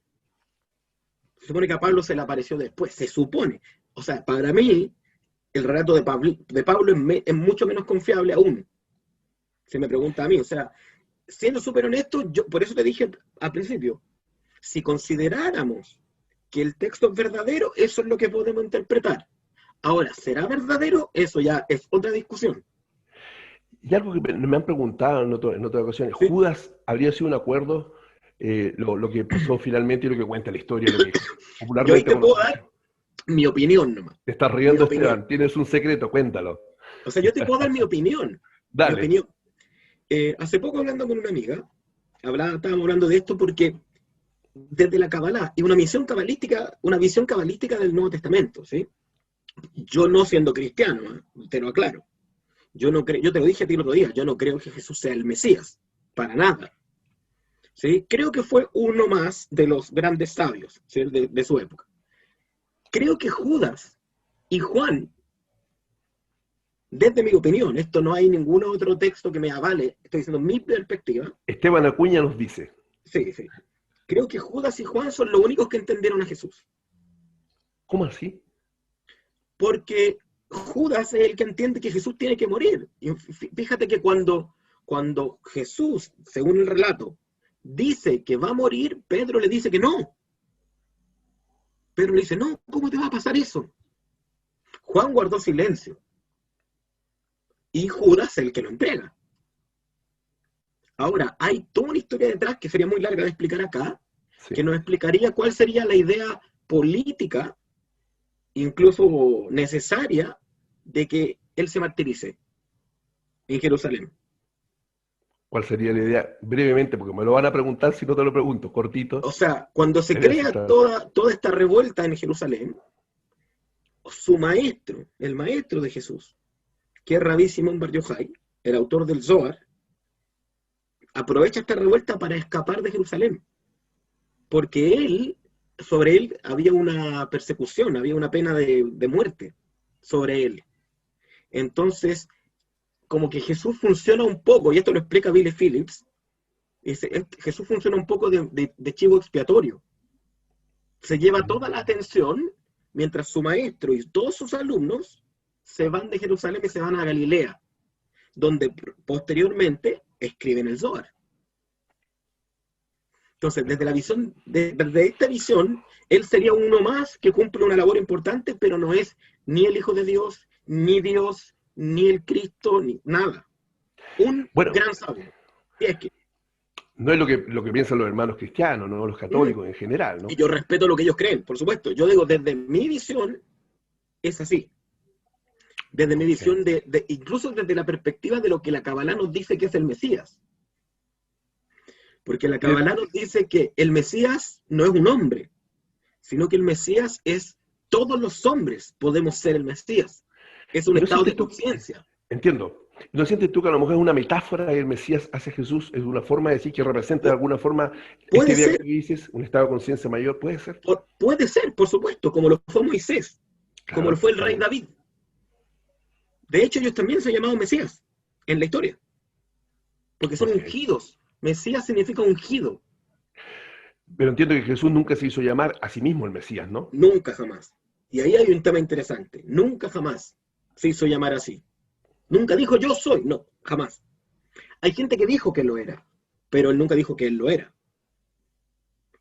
Se supone que a Pablo se le apareció después, se supone. O sea, para mí, el relato de Pablo es mucho menos confiable aún. Se me pregunta a mí. O sea, siendo súper honesto, yo por eso te dije al principio, si consideráramos que el texto es verdadero, eso es lo que podemos interpretar. Ahora, ¿será verdadero? Eso ya es otra discusión. Y algo que me han preguntado en otras ocasiones, ¿Sí? ¿Judas habría sido un acuerdo? Lo que pasó finalmente y lo que cuenta la historia, lo que Yo ahí popularmente te puedo conocemos. dar mi opinión nomás. Te estás Mi riendo, opinión. Esteban. Tienes un secreto, cuéntalo. O sea, yo te puedo dar mi opinión. Mi Dale. opinión. Hace poco hablando con una amiga, estábamos hablando de esto porque desde la Kabbalah y una visión cabalística del Nuevo Testamento, ¿sí? Yo no siendo cristiano, te lo aclaro. Yo te lo dije a ti el otro día, yo no creo que Jesús sea el Mesías, para nada. ¿Sí? Creo que fue uno más de los grandes sabios, ¿sí? de su época. Creo que Judas y Juan, desde mi opinión, esto no hay ningún otro texto que me avale, estoy diciendo mi perspectiva. Esteban Acuña nos dice. Sí. Creo que Judas y Juan son los únicos que entendieron a Jesús. ¿Cómo así? Porque Judas es el que entiende que Jesús tiene que morir. Y fíjate que cuando Jesús, según el relato, dice que va a morir, Pedro le dice que no. Pedro le dice, no, ¿cómo te va a pasar eso? Juan guardó silencio. Y Judas es el que lo entrega. Ahora, hay toda una historia detrás que sería muy larga de explicar acá, Sí. que nos explicaría cuál sería la idea política, incluso necesaria, de que él se martirice en Jerusalén. ¿Cuál sería la idea? Brevemente, porque me lo van a preguntar si no te lo pregunto, cortito. O sea, cuando se Eso crea está. toda esta revuelta en Jerusalén, su maestro, el maestro de Jesús, que es Rabí Simón Bar Yochai, el autor del Zohar, aprovecha esta revuelta para escapar de Jerusalén, porque sobre él había una persecución, había una pena de muerte sobre él. Entonces, como que Jesús funciona un poco, y esto lo explica Billy Phillips, Jesús funciona un poco de chivo expiatorio. Se lleva toda la atención, mientras su maestro y todos sus alumnos se van de Jerusalén y se van a Galilea, donde posteriormente escriben el Zohar. Entonces, desde esta visión, él sería uno más que cumple una labor importante, pero no es ni el Hijo de Dios, ni el Cristo, ni nada. Un gran sabio. Y es que, no es lo que piensan los hermanos cristianos, no los católicos en general, ¿no? y yo respeto lo que ellos creen, por supuesto. Yo digo, desde mi visión, es así. Desde mi visión, incluso desde la perspectiva de lo que la Kabbalah nos dice que es el Mesías. Porque la Kabbalah nos dice que el Mesías no es un hombre, sino que el Mesías es todos los hombres podemos ser el Mesías. Es un estado de conciencia. Entiendo. ¿No sientes tú que a lo mejor es una metáfora y el Mesías hacia Jesús? ¿Es una forma de decir que representa de alguna forma Puede este día ser. que dices, un estado de conciencia mayor? ¿Puede ser? Puede ser, por supuesto, como lo fue Moisés, Claro, como lo fue el rey claro. David. De hecho, ellos también se han llamado Mesías en la historia, porque son Ok. ungidos. Mesías significa ungido. Pero entiendo que Jesús nunca se hizo llamar a sí mismo el Mesías, ¿no? Nunca jamás. Y ahí hay un tema interesante. Nunca jamás se hizo llamar así. Nunca dijo yo soy. No, jamás. Hay gente que dijo que lo era, pero él nunca dijo que él lo era.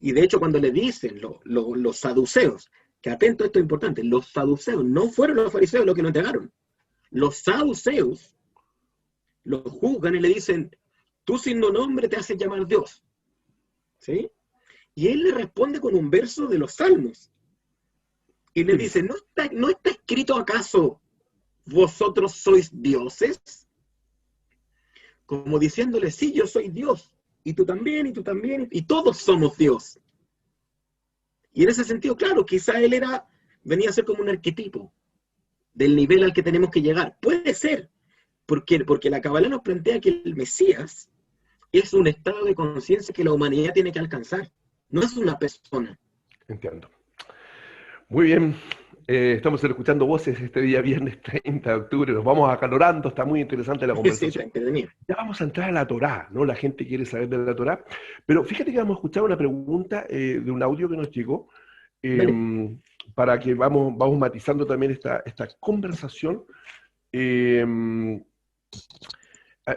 Y de hecho, cuando le dicen los saduceos, que atento, esto es importante, los saduceos no fueron los fariseos los que lo entregaron. Los saduceos lo juzgan y le dicen, tú siendo nombre te haces llamar Dios. ¿Sí? Y él le responde con un verso de los Salmos. Y le dice, ¿no está escrito acaso, vosotros sois dioses? Como diciéndole, sí, yo soy Dios. Y tú también, y todos somos Dios. Y en ese sentido, claro, quizá él venía a ser como un arquetipo del nivel al que tenemos que llegar. Puede ser, porque la Kabbalah nos plantea que el Mesías es un estado de conciencia que la humanidad tiene que alcanzar. No es una persona. Entiendo. Muy bien. Estamos escuchando voces este día viernes 30 de octubre. Nos vamos acalorando. Está muy interesante la Sí, conversación. entretenido. Ya vamos a entrar a la Torá, ¿no? La gente quiere saber de la Torá. Pero fíjate que vamos a escuchar una pregunta de un audio que nos llegó para que vamos matizando también esta conversación.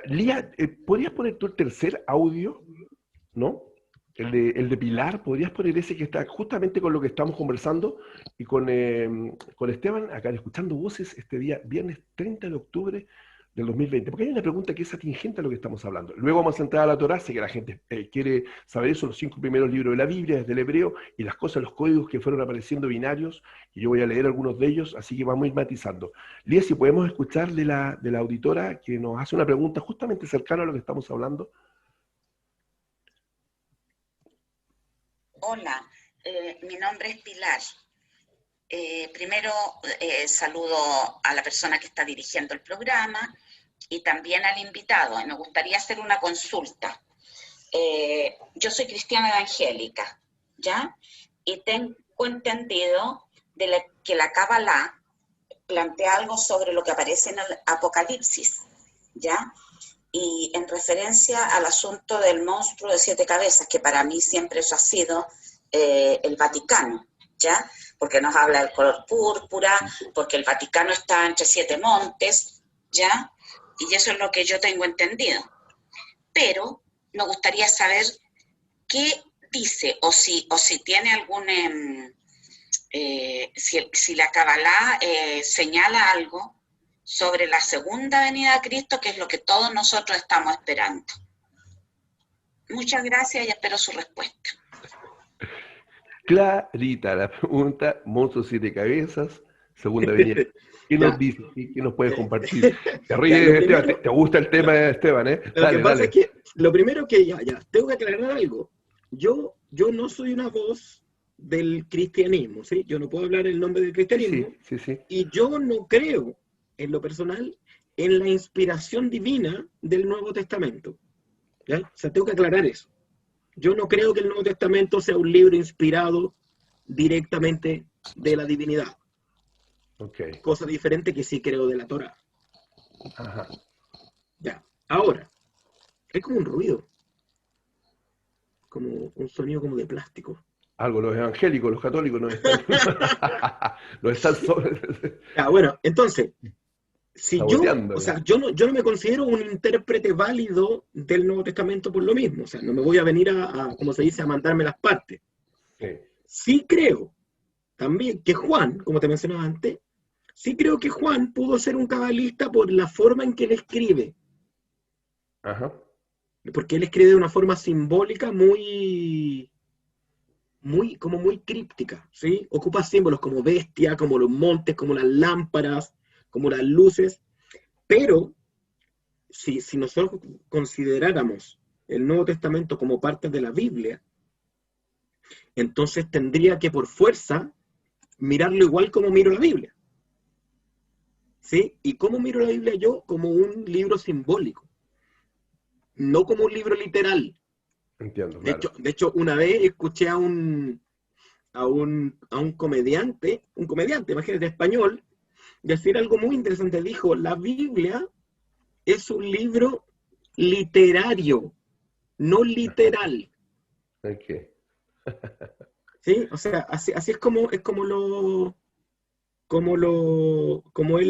Lía, ¿podrías poner tú el tercer audio? ¿No? El de Pilar, ¿podrías poner ese que está justamente con lo que estamos conversando? Y con Esteban, acá escuchando voces este día, viernes 30 de octubre del 2020. Porque hay una pregunta que es atingente a lo que estamos hablando. Luego vamos a entrar a la Torá, sé que la gente quiere saber eso, los 5 primeros libros de la Biblia, desde el hebreo, y las cosas, los códigos que fueron apareciendo binarios, y yo voy a leer algunos de ellos, así que vamos a ir matizando. Lía, si podemos escuchar de la auditora que nos hace una pregunta justamente cercana a lo que estamos hablando. Hola, mi nombre es Pilar. Primero saludo a la persona que está dirigiendo el programa y también al invitado. Me gustaría hacer una consulta. Yo soy cristiana evangélica, ¿ya? Y tengo entendido que la Kabbalah plantea algo sobre lo que aparece en el Apocalipsis, ¿ya? Y en referencia al asunto del monstruo de 7 cabezas, que para mí siempre eso ha sido el Vaticano, ¿ya? Porque nos habla del color púrpura, porque el Vaticano está entre 7 montes, ¿ya? Y eso es lo que yo tengo entendido. Pero me gustaría saber qué dice, o si tiene algún, si la Kabbalah señala algo sobre la segunda venida de Cristo, que es lo que todos nosotros estamos esperando. Muchas gracias y espero su respuesta. Clarita la pregunta, monstruo 7 cabezas, segunda venida. ¿Qué nos dice? ¿Qué nos puedes compartir? Te ríes, Esteban, te gusta el tema de Esteban, ¿eh? Lo que pasa es que, lo primero que tengo que aclarar algo. Yo no soy una voz del cristianismo, ¿sí? Yo no puedo hablar el nombre del cristianismo. Sí. Y yo no creo, en lo personal, en la inspiración divina del Nuevo Testamento. ¿Ya? O sea, tengo que aclarar eso. Yo no creo que el Nuevo Testamento sea un libro inspirado directamente de la divinidad. Okay. Cosa diferente que sí creo de la Torá. Ajá. Ya. Ahora, es como un ruido. Como un sonido como de plástico. Algo, los evangélicos, los católicos no están. Los están sobre. Bueno, entonces, si yo no me considero un intérprete válido del Nuevo Testamento por lo mismo. O sea, no me voy a venir como se dice, a mandarme las partes. Sí creo también que Juan, como te mencionaba antes, sí creo que Juan pudo ser un cabalista por la forma en que él escribe. Ajá. Porque él escribe de una forma simbólica muy críptica, ¿sí? Ocupa símbolos como bestia, como los montes, como las lámparas, como las luces, pero si nosotros consideráramos el Nuevo Testamento como parte de la Biblia, entonces tendría que por fuerza mirarlo igual como miro la Biblia. ¿Sí? ¿Y cómo miro la Biblia yo? Como un libro simbólico, no como un libro literal. Entiendo, claro. De hecho, una vez escuché a un comediante, imagínate, español, decir algo muy interesante. Dijo, la Biblia es un libro literario, no literal. Okay. ¿Sí? O sea, así es como él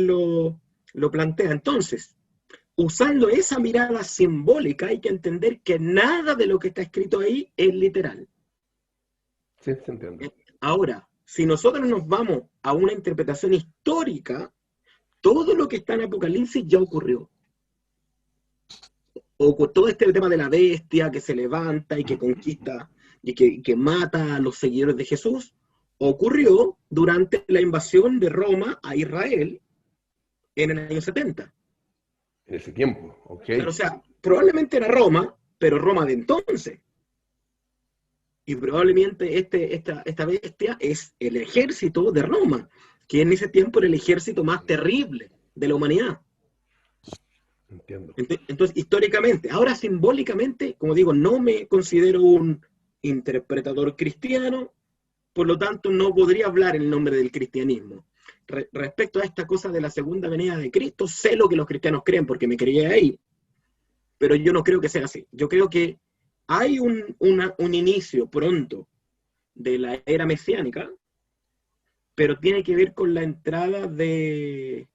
lo plantea. Entonces, usando esa mirada simbólica, hay que entender que nada de lo que está escrito ahí es literal. Sí, se entiende. Ahora, si nosotros nos vamos a una interpretación histórica, todo lo que está en Apocalipsis ya ocurrió. O todo este tema de la bestia que se levanta y que conquista y que mata a los seguidores de Jesús, ocurrió durante la invasión de Roma a Israel en el año 70. En ese tiempo, ok. Pero, o sea, probablemente era Roma, pero Roma de entonces. Y probablemente esta bestia es el ejército de Roma, que en ese tiempo era el ejército más terrible de la humanidad. Entiendo. Entonces, históricamente, ahora simbólicamente, como digo, no me considero un interpretador cristiano, por lo tanto no podría hablar en nombre del cristianismo. Respecto a esta cosa de la segunda venida de Cristo, sé lo que los cristianos creen porque me crié ahí, pero yo no creo que sea así. Yo creo que hay un inicio pronto de la era mesiánica, pero tiene que ver con la entrada de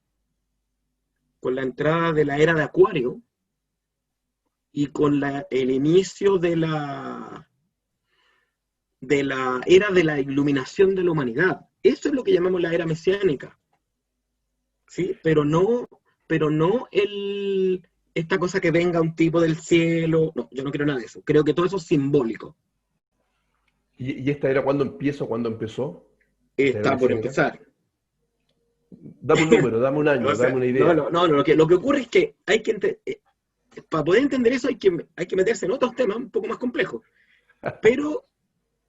la era de Acuario y con el inicio de la era de la iluminación de la humanidad. Eso es lo que llamamos la era mesiánica, ¿sí? Pero no esta cosa que venga un tipo del cielo. No, yo no creo nada de eso. Creo que todo eso es simbólico. ¿Y esta era cuándo empieza o cuándo empezó? Está por empezar. Dame un número, dame un año, dame una idea. No, lo que ocurre es que hay que para poder entender eso hay que meterse en otros temas un poco más complejos. Pero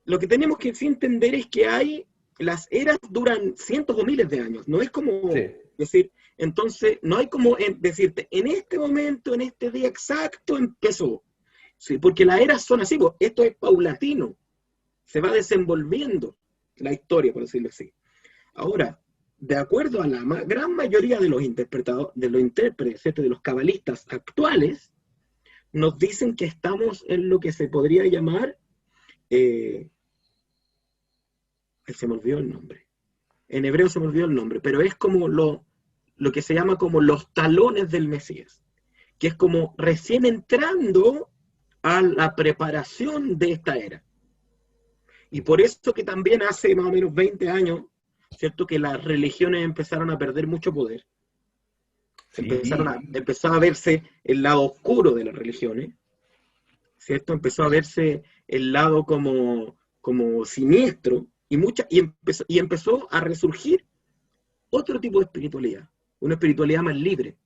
lo que tenemos que sí entender es que las eras duran cientos o miles de años. No es como decir, entonces, no hay como decirte, en este momento, en este día exacto empezó. Sí, porque las eras son así, esto es paulatino. Se va desenvolviendo la historia, por decirlo así. Ahora, de acuerdo a la gran mayoría de los intérpretes, ¿cierto?, de los cabalistas actuales, nos dicen que estamos en lo que se podría llamar, se me olvidó el nombre, en hebreo se me olvidó el nombre, pero es como lo que se llama como los talones del Mesías, que es como recién entrando a la preparación de esta era. Y por eso que también hace más o menos 20 años, ¿cierto?, que las religiones empezaron a perder mucho poder. Sí. Empezó a verse el lado oscuro de las religiones, ¿cierto? Empezó a verse el lado como siniestro, y empezó a resurgir otro tipo de espiritualidad, una espiritualidad más libre,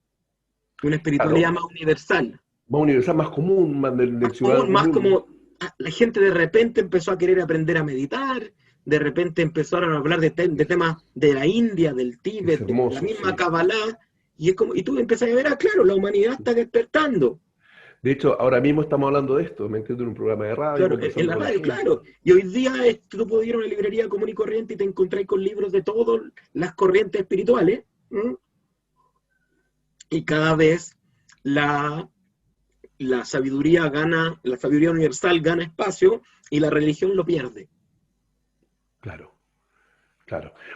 una espiritualidad más universal. Más universal, más común, más del ciudadano común. Más como la gente de repente empezó a querer aprender a meditar, de repente empezaron a hablar de temas de la India, del Tíbet, de la misma Kabbalah, y tú empezás a ver, claro, la humanidad está despertando. De hecho, ahora mismo estamos hablando de esto, me entiendo, en un programa de radio. Claro, en la radio, claro. Y hoy día tú puedes ir a una librería común y corriente y te encontrás con libros de todas las corrientes espirituales, y cada vez la sabiduría universal gana espacio y la religión lo pierde. Claro.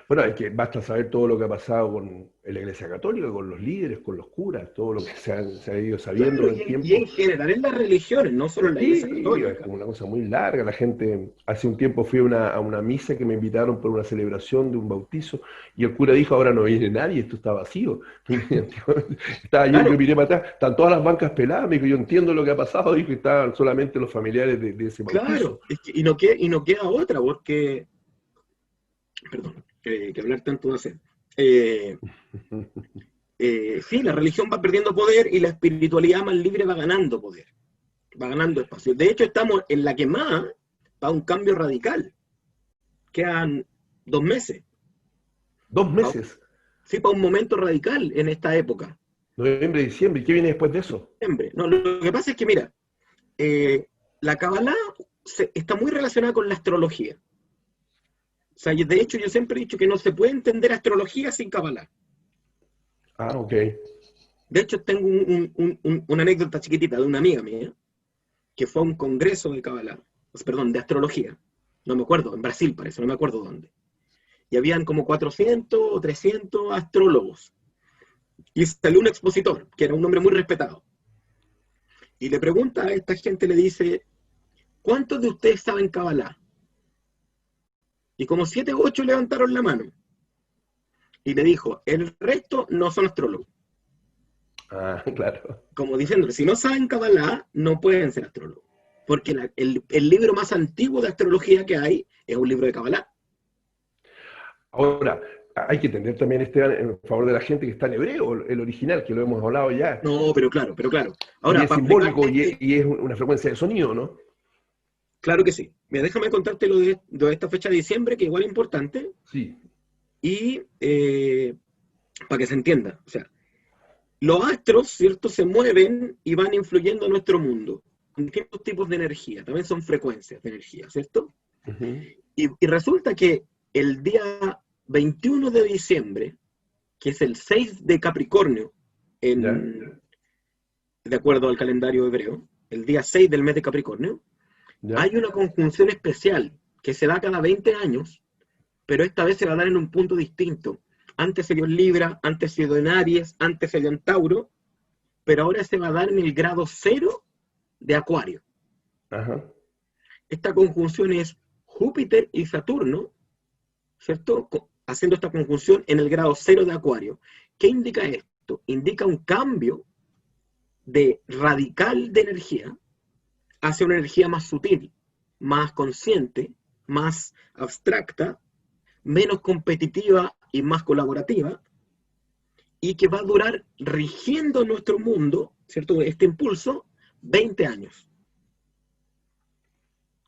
Bueno, basta saber todo lo que ha pasado en la Iglesia Católica, con los líderes, con los curas, todo lo que se ha ido sabiendo claro, en el tiempo. Y en general en las religiones, no solo en la Iglesia Católica. Es como una cosa muy larga. La gente, hace un tiempo fui a una misa que me invitaron por una celebración de un bautizo, y el cura dijo, ahora no viene nadie, esto está vacío. Estaba yo miré para atrás, están todas las bancas peladas, me dijo, yo entiendo lo que ha pasado, dijo, y estaban solamente los familiares de ese bautizo. Claro, y no queda otra, porque... Perdón, que hablar tanto de hacer. Sí, la religión va perdiendo poder y la espiritualidad más libre va ganando poder, va ganando espacio. De hecho, estamos en la que más va un cambio radical. Quedan 2 meses. 2 meses. Sí, para un momento radical en esta época. Noviembre, diciembre. ¿Y qué viene después de eso? No, lo que pasa es que, mira, la Kabbalah está muy relacionada con la astrología. O sea, de hecho, yo siempre he dicho que no se puede entender astrología sin Kabbalah. Ah, ok. De hecho, tengo una anécdota chiquitita de una amiga mía que fue a un congreso de Kabbalah, de astrología. No me acuerdo, en Brasil parece, no me acuerdo dónde. Y habían como 400 o 300 astrólogos. Y salió un expositor, que era un hombre muy respetado. Y le pregunta a esta gente, le dice, ¿cuántos de ustedes saben Kabbalah? Y como 7 u 8 levantaron la mano. Y le dijo, el resto no son astrólogos. Ah, claro. Como diciendo, si no saben Kabbalah, no pueden ser astrólogos. Porque el libro más antiguo de astrología que hay es un libro de Kabbalah. Ahora, hay que entender también, Esteban, en favor de la gente que está en hebreo, el original, que lo hemos hablado ya. No, pero claro. Ahora, y es simbólico y es una frecuencia de sonido, ¿no? Claro que sí. Mira, déjame contarte lo de esta fecha de diciembre, que igual es importante, Sí. y para que se entienda. O sea, los astros, ¿cierto?, se mueven y van influyendo en nuestro mundo, en distintos tipos de energía, también son frecuencias de energía, ¿cierto? Ujú. Y resulta que el día 21 de diciembre, que es el 6 de Capricornio, ¿Ya? de acuerdo al calendario hebreo, el día 6 del mes de Capricornio, ¿Ya? hay una conjunción especial que se da cada 20 años, pero esta vez se va a dar en un punto distinto. Antes se dio en Libra, antes se dio en Aries, antes se dio en Tauro, pero ahora se va a dar en el grado 0 de Acuario. Ajá. Esta conjunción es Júpiter y Saturno, ¿cierto? Haciendo esta conjunción en el grado 0 de Acuario. ¿Qué indica esto? Indica un cambio radical de energía hacia una energía más sutil, más consciente, más abstracta, menos competitiva y más colaborativa, y que va a durar rigiendo nuestro mundo, ¿cierto? Este impulso, 20 años.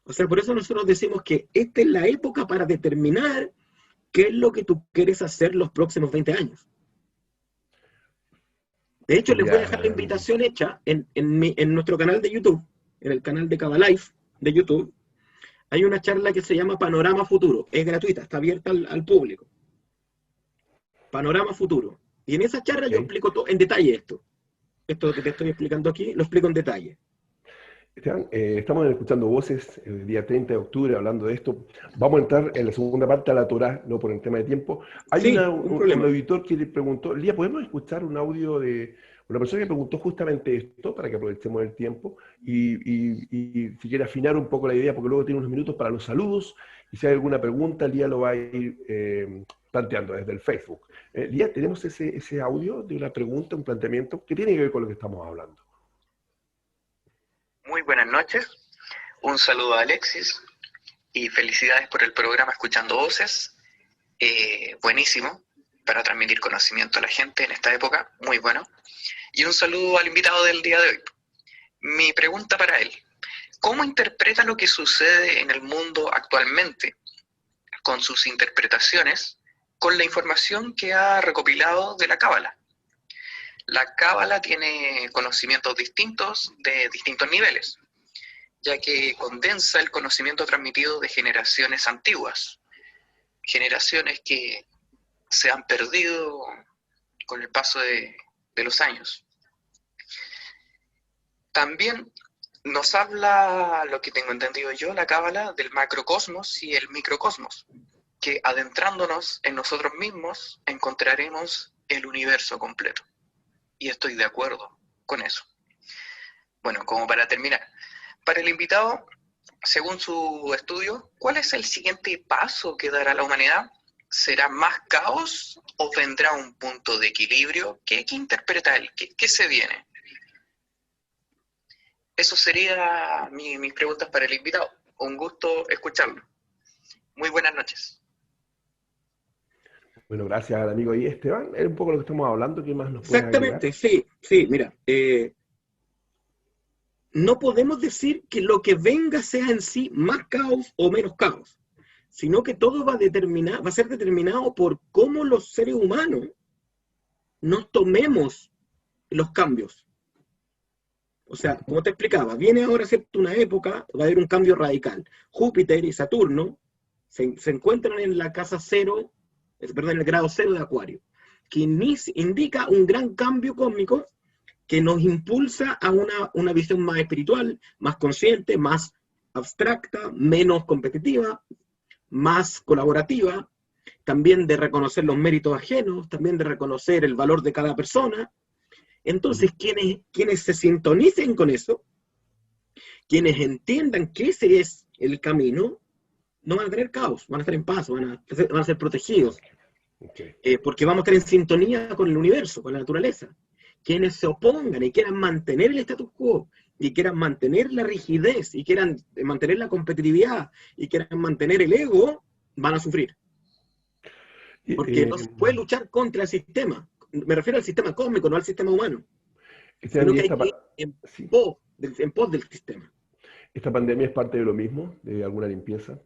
O sea, por eso nosotros decimos que esta es la época para determinar qué es lo que tú quieres hacer los próximos 20 años. De hecho, les voy a dejar la invitación hecha en nuestro canal de YouTube, en el canal de Kabalife de YouTube. Hay una charla que se llama Panorama Futuro. Es gratuita, está abierta al público. Panorama Futuro. Y en esa charla yo explico todo en detalle esto. Esto que te estoy explicando aquí, lo explico en detalle. Esteban, estamos escuchando voces el día 30 de octubre hablando de esto. Vamos a entrar en la segunda parte a la Torá, no por el tema de tiempo. Hay Sí, un auditor que le preguntó, Lía, ¿podemos escuchar un audio de una persona que preguntó justamente esto para que aprovechemos el tiempo y si quiere afinar un poco la idea, porque luego tiene unos minutos para los saludos y si hay alguna pregunta, Lía lo va a ir planteando desde el Facebook. Lía, tenemos ese audio de una pregunta, un planteamiento que tiene que ver con lo que estamos hablando. Muy buenas noches, un saludo a Alexis y felicidades por el programa Escuchando Voces, buenísimo para transmitir conocimiento a la gente en esta época, muy bueno, y un saludo al invitado del día de hoy. Mi pregunta para él, ¿cómo interpreta lo que sucede en el mundo actualmente con sus interpretaciones, con la información que ha recopilado de la Cábala? La Cábala tiene conocimientos distintos de distintos niveles, ya que condensa el conocimiento transmitido de generaciones antiguas, generaciones que se han perdido con el paso de los años. También nos habla, lo que tengo entendido yo, la Cábala del macrocosmos y el microcosmos, que adentrándonos en nosotros mismos encontraremos el universo completo. Y estoy de acuerdo con eso. Bueno, como para terminar, para el invitado, según su estudio, ¿cuál es el siguiente paso que dará la humanidad? ¿Será más caos o vendrá un punto de equilibrio? ¿Qué interpreta él? ¿Qué se viene? Eso sería mis preguntas para el invitado. Un gusto escucharlo. Muy buenas noches. Bueno, gracias al amigo ahí, Esteban. Es un poco lo que estamos hablando. ¿Qué más nos puede agregar? Exactamente, sí, mira. No podemos decir que lo que venga sea en sí más caos o menos caos, sino que todo va a ser determinado por cómo los seres humanos nos tomemos los cambios. O sea, como te explicaba, viene ahora ¿cierto? Una época, va a haber un cambio radical. Júpiter y Saturno se encuentran en la casa 0, en el grado 0 de Acuario, que indica un gran cambio cósmico que nos impulsa a una visión más espiritual, más consciente, más abstracta, menos competitiva, más colaborativa, también de reconocer los méritos ajenos, también de reconocer el valor de cada persona. Entonces, quienes se sintonicen con eso, quienes entiendan que ese es el camino, no van a tener caos, van a estar en paz, van a ser protegidos. Porque vamos a estar en sintonía con el universo, con la naturaleza. Quienes se opongan y quieran mantener el status quo, y quieran mantener la rigidez, y quieran mantener la competitividad, y quieran mantener el ego, van a sufrir. Porque no se puede luchar contra el sistema. Me refiero al sistema cósmico, no al sistema humano. Sino que hay que ir en pos del sistema. ¿Esta pandemia es parte de lo mismo, de alguna limpieza?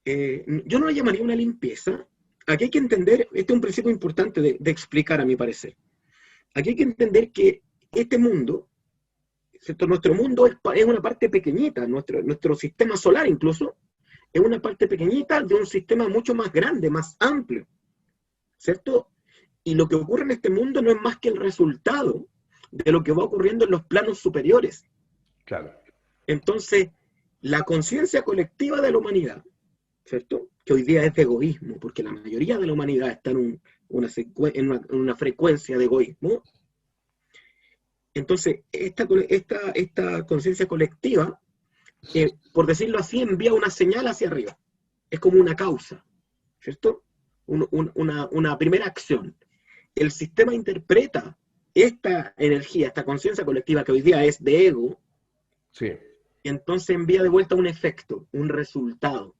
Yo no la llamaría una limpieza. Aquí hay que entender, este es un principio importante de explicar a mi parecer. Aquí hay que entender que este mundo, ¿cierto? Nuestro mundo es una parte pequeñita, nuestro sistema solar incluso, es una parte pequeñita de un sistema mucho más grande, más amplio, ¿cierto? Y lo que ocurre en este mundo no es más que el resultado de lo que va ocurriendo en los planos superiores. Claro. Entonces, la conciencia colectiva de la humanidad, ¿cierto? Que hoy día es de egoísmo, porque la mayoría de la humanidad está en una frecuencia de egoísmo. Entonces, esta conciencia colectiva, por decirlo así, envía una señal hacia arriba. Es como una causa, ¿cierto? Una primera acción. El sistema interpreta esta energía, esta conciencia colectiva que hoy día es de ego, sí, y entonces envía de vuelta un efecto, un resultado.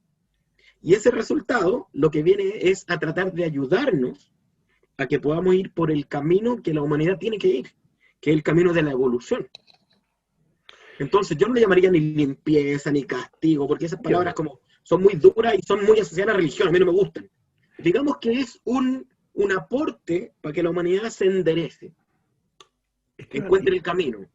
Y ese resultado lo que viene es a tratar de ayudarnos a que podamos ir por el camino que la humanidad tiene que ir, que es el camino de la evolución. Entonces yo no le llamaría ni limpieza, ni castigo, porque esas palabras como son muy duras y son muy asociadas a la religión, a mí no me gustan. Digamos que es un aporte para que la humanidad se enderece, encuentre el camino.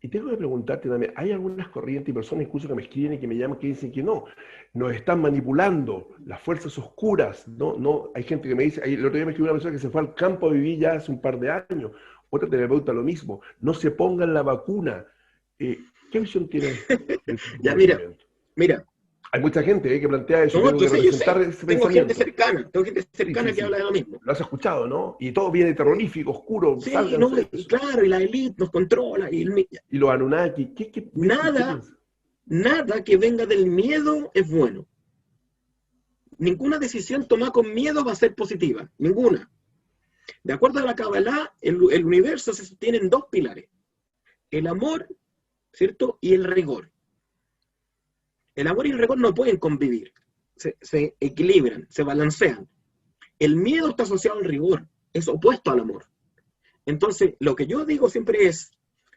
Y tengo que preguntarte también, hay algunas corrientes y personas incluso que me escriben y que me llaman que dicen que no, nos están manipulando las fuerzas oscuras, no, hay gente que me dice, el otro día me escribió una persona que se fue al campo a vivir ya hace un par de años, otra terapeuta lo mismo, no se pongan la vacuna. ¿Qué visión tiene? Ya, mira. Hay mucha gente que plantea eso. No, tengo gente cercana que habla de lo mismo. Lo has escuchado, ¿no? Y todo viene terrorífico, oscuro. Sí, no, claro, y la élite nos controla. Y los Anunnaki. Nada que venga del miedo es bueno. Ninguna decisión tomada con miedo va a ser positiva. Ninguna. De acuerdo a la Kabbalah, el universo se sostiene en dos pilares. El amor, ¿cierto? Y el rigor. El amor y el rigor no pueden convivir, se equilibran, se balancean. El miedo está asociado al rigor, es opuesto al amor. Entonces, lo que yo digo siempre es,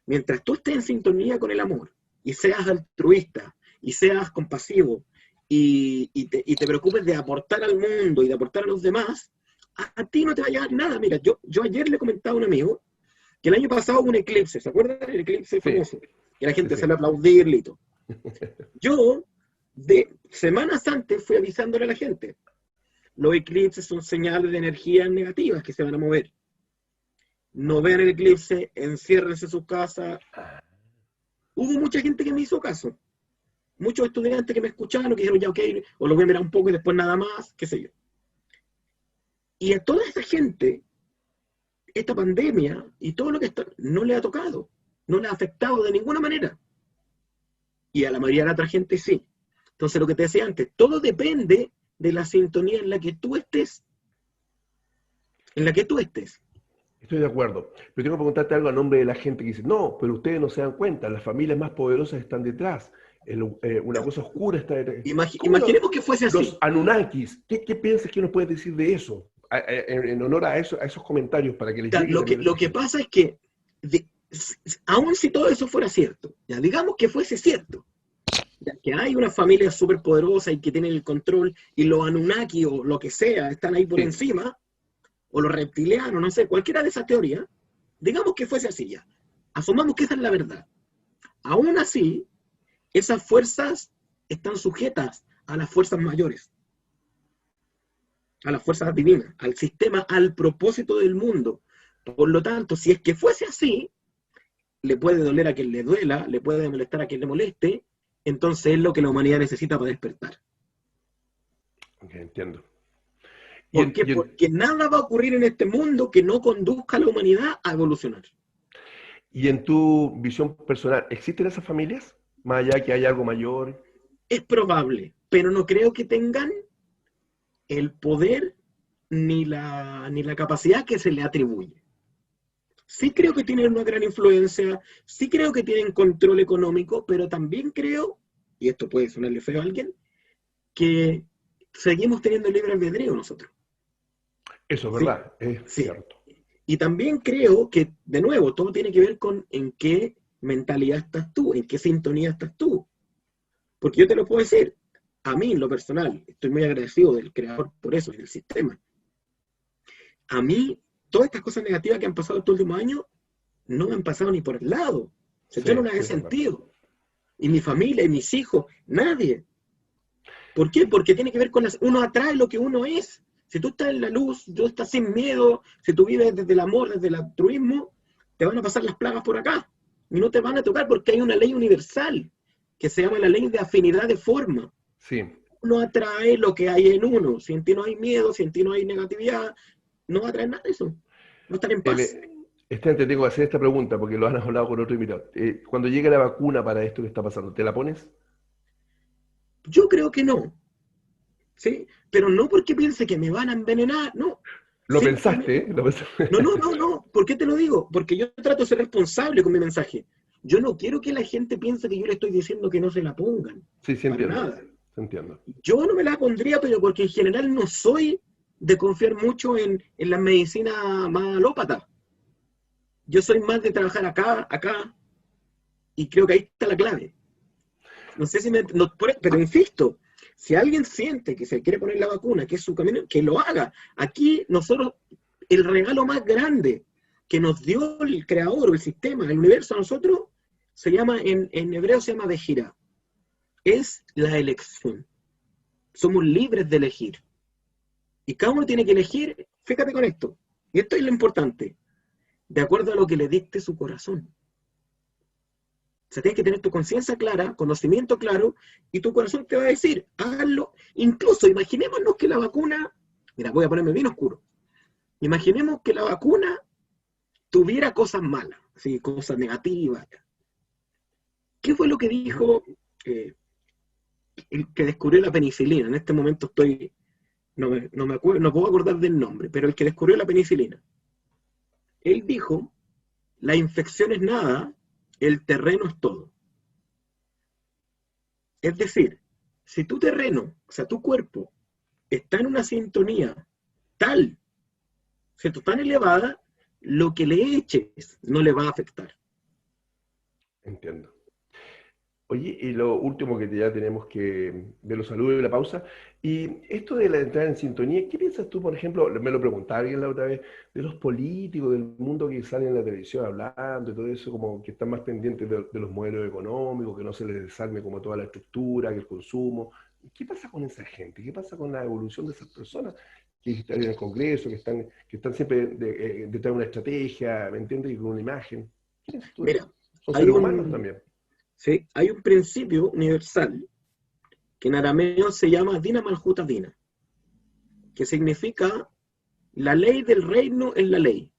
mientras tú estés en sintonía con el amor, y seas altruista, y seas compasivo, y te preocupes de aportar al mundo y de aportar a los demás, a ti no te va a llegar nada. Mira, yo ayer le comentaba a un amigo que el año pasado hubo un eclipse, ¿se acuerdan del eclipse famoso? Que la gente salió a aplaudirle y todo. Yo, de semanas antes, fui avisándole a la gente. Los eclipses son señales de energías negativas que se van a mover. No vean el eclipse, enciérrense en sus casas. Hubo mucha gente que me hizo caso. Muchos estudiantes que me escucharon, que dijeron, ya ok, o lo voy a mirar un poco y después nada más, qué sé yo. Y a toda esa gente, esta pandemia y todo lo que está, no le ha tocado, no le ha afectado de ninguna manera. Y a la mayoría de la otra gente sí. Entonces, lo que te decía antes, todo depende de la sintonía en la que tú estés. En la que tú estés. Estoy de acuerdo. Pero tengo que preguntarte algo a nombre de la gente que dice, no, pero ustedes no se dan cuenta, las familias más poderosas están detrás. Una cosa oscura está detrás. Imaginemos que fuese así. Los Anunnakis, ¿qué piensas que nos puedes decir de eso? En honor a esos comentarios para que les llegue. Lo que pasa es que, aun si todo eso fuera cierto, ya digamos que fuese cierto, ya que hay una familia súper poderosa y que tienen el control, y los Anunnaki o lo que sea están ahí por encima, o los reptilianos, no sé, cualquiera de esas teorías, digamos que fuese así ya. Asumamos que esa es la verdad. Aún así, esas fuerzas están sujetas a las fuerzas mayores, a las fuerzas divinas, al sistema, al propósito del mundo. Por lo tanto, si es que fuese así, le puede doler a quien le duela, le puede molestar a quien le moleste, entonces es lo que la humanidad necesita para despertar. Ok, entiendo. Porque nada va a ocurrir en este mundo que no conduzca a la humanidad a evolucionar. Y en tu visión personal, ¿existen esas familias? Más allá que hay algo mayor. Es probable, pero no creo que tengan el poder ni la capacidad que se le atribuye. Sí creo que tienen una gran influencia, sí creo que tienen control económico, pero también creo, y esto puede sonarle feo a alguien, que seguimos teniendo libre albedrío nosotros. Eso es verdad, es cierto. Y también creo que, de nuevo, todo tiene que ver con en qué mentalidad estás tú, en qué sintonía estás tú. Porque yo te lo puedo decir, a mí en lo personal, estoy muy agradecido del creador por eso, y del sistema. A mí, todas estas cosas negativas que han pasado estos últimos años, no me han pasado ni por el lado. O sea, Sí, yo no las he sí, verdad. sentido. Y mi familia, y mis hijos, nadie. ¿Por qué? Porque tiene que ver con uno atrae lo que uno es. Si tú estás en la luz, tú estás sin miedo, si tú vives desde el amor, desde el altruismo, te van a pasar las plagas por acá. Y no te van a tocar porque hay una ley universal que se llama la ley de afinidad de forma. Sí. Uno atrae lo que hay en uno. Si en ti no hay miedo, si en ti no hay negatividad, no va a traer nada de eso. No estar en paz. Te tengo que hacer esta pregunta porque lo han hablado con otro invitado. Cuando llegue la vacuna para esto que está pasando, ¿te la pones? Yo creo que no. ¿Sí? Pero no porque piense que me van a envenenar, no. Lo Simplemente- pensaste, ¿eh? Lo pensaste. No. ¿Por qué te lo digo? Porque yo trato de ser responsable con mi mensaje. Yo no quiero que la gente piense que yo le estoy diciendo que no se la pongan. Sí, sí, Para entiendo. nada. Sí, entiendo. Yo no me la pondría, pero porque en general no soy de confiar mucho en la medicina más alópata. Yo soy más de trabajar acá, y creo que ahí está la clave. No sé si pero insisto, si alguien siente que se quiere poner la vacuna, que es su camino, que lo haga. Aquí nosotros, el regalo más grande que nos dio el creador, el sistema, el universo a nosotros, se llama, en hebreo se llama Bejirá. Es la elección. Somos libres de elegir. Y cada uno tiene que elegir, fíjate con esto, y esto es lo importante, de acuerdo a lo que le dicte su corazón. O sea, tienes que tener tu conciencia clara, conocimiento claro, y tu corazón te va a decir, hazlo. Incluso, imaginémonos que la vacuna, mira, voy a ponerme bien oscuro, imaginemos que la vacuna tuviera cosas malas, así, cosas negativas. ¿Qué fue lo que dijo el que descubrió la penicilina? En este momento no me acuerdo, no puedo acordar del nombre, pero el que descubrió la penicilina. Él dijo, la infección es nada, el terreno es todo. Es decir, si tu terreno, o sea, tu cuerpo, está en una sintonía tal, ¿cierto?, tan elevada, lo que le eches no le va a afectar. Entiendo. Oye, y lo último que ya tenemos que de los saludos y la pausa, y esto de la entrada en sintonía, ¿qué piensas tú, por ejemplo, me lo preguntaba alguien la otra vez, de los políticos del mundo que salen en la televisión hablando y todo eso, como que están más pendientes de los modelos económicos, que no se les desarme como toda la estructura, que el consumo? ¿Qué pasa con esa gente? ¿Qué pasa con la evolución de esas personas que están en el Congreso, que están siempre detrás de una estrategia, ¿me entiendes? Y con una imagen. ¿Qué piensas tú de Mira, eso? Son hay seres humanos un, también. ¿sí?, hay un principio universal que en arameo se llama Dina Malhuta Dina, que significa la ley del reino es la ley.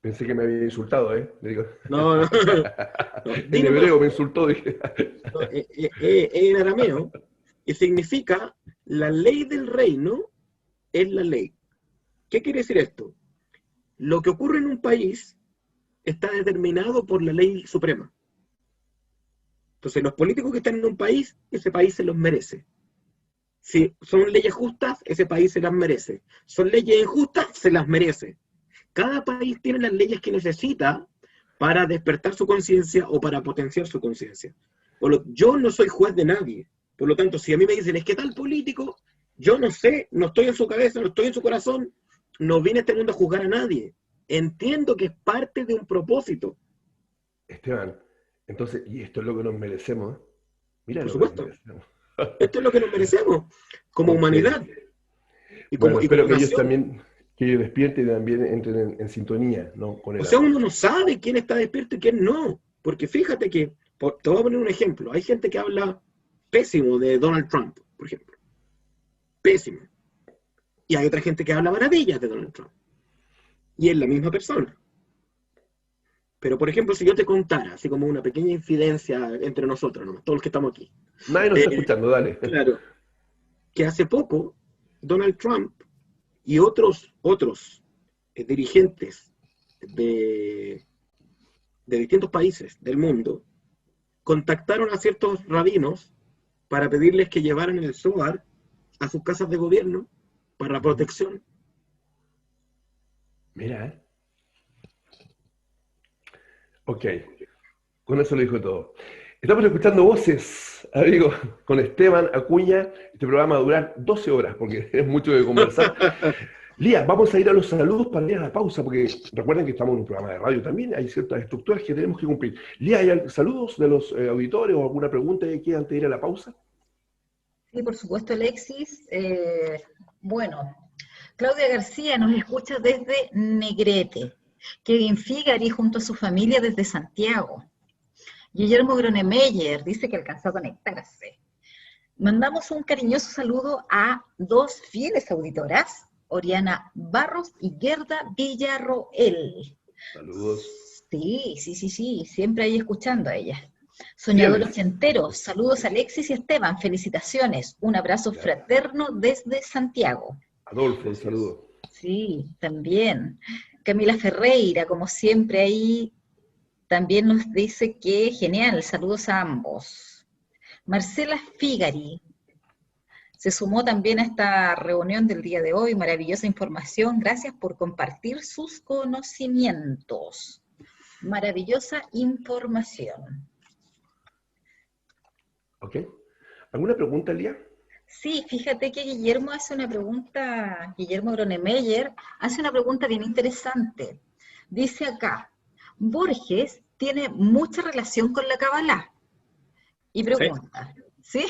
Pensé que me había insultado, ¿eh? Le digo. No, En Dina hebreo me Malhuta, insultó, dije. en arameo, y significa la ley del reino es la ley. ¿Qué quiere decir esto? Lo que ocurre en un país está determinado por la ley suprema. Entonces, los políticos que están en un país, ese país se los merece. Si son leyes justas, ese país se las merece. Son leyes injustas, se las merece. Cada país tiene las leyes que necesita para despertar su conciencia o para potenciar su conciencia. Yo no soy juez de nadie. Por lo tanto, si a mí me dicen, es que tal político, yo no sé, no estoy en su cabeza, no estoy en su corazón, no vine a este mundo a juzgar a nadie. Entiendo que es parte de un propósito. Esteban, entonces, y esto es lo que nos merecemos, ¿eh? Mira Por lo que nos supuesto. merecemos. Esto es lo que nos merecemos como Ok. humanidad y Bueno, como espero que ellos nación. también, que ellos despierten y también entren en sintonía, ¿no? Con O el sea, amor. uno no sabe quién está despierto y quién no. Porque fíjate que, te voy a poner un ejemplo. Hay gente que habla pésimo de Donald Trump, por ejemplo. Pésimo. Y hay otra gente que habla maravillas de Donald Trump. Y es la misma persona. Pero, por ejemplo, si yo te contara, así como una pequeña infidencia entre nosotros, nomás, todos los que estamos aquí. Nadie nos está escuchando, dale. Claro. Que hace poco, Donald Trump y otros dirigentes de distintos países del mundo contactaron a ciertos rabinos para pedirles que llevaran el Zohar a sus casas de gobierno para protección. Mira, ¿eh? Ok, con eso lo dijo todo. Estamos escuchando voces amigos, con Esteban Acuña. Este programa va a durar 12 horas porque es mucho de conversar. Lía, vamos a ir a los saludos para ir a la pausa, porque recuerden que estamos en un programa de radio también, hay ciertas estructuras que tenemos que cumplir. Lía, ¿hay saludos de los auditores o alguna pregunta que quieran antes de ir a la pausa? Sí, por supuesto, Alexis. Bueno, Claudia García nos escucha desde Negrete, Kevin Figari junto a su familia desde Santiago. Guillermo Gronemeyer dice que alcanzó a conectarse. Mandamos un cariñoso saludo a dos fieles auditoras, Oriana Barros y Gerda Villarroel. Saludos. Sí, siempre ahí escuchando a ella. Soñador Ochentero, saludos a Alexis y Esteban, felicitaciones, un abrazo fraterno desde Santiago. Adolfo, un saludo. Sí, también. Camila Ferreira, como siempre ahí, también nos dice que genial, saludos a ambos. Marcela Figari se sumó también a esta reunión del día de hoy, maravillosa información, gracias por compartir sus conocimientos. Maravillosa información. Ok. ¿Alguna pregunta, Lía? Sí, fíjate que Guillermo hace una pregunta, Guillermo Gronemeyer hace una pregunta bien interesante. Dice acá, Borges tiene mucha relación con la Kabbalah. Y pregunta, ¿sí?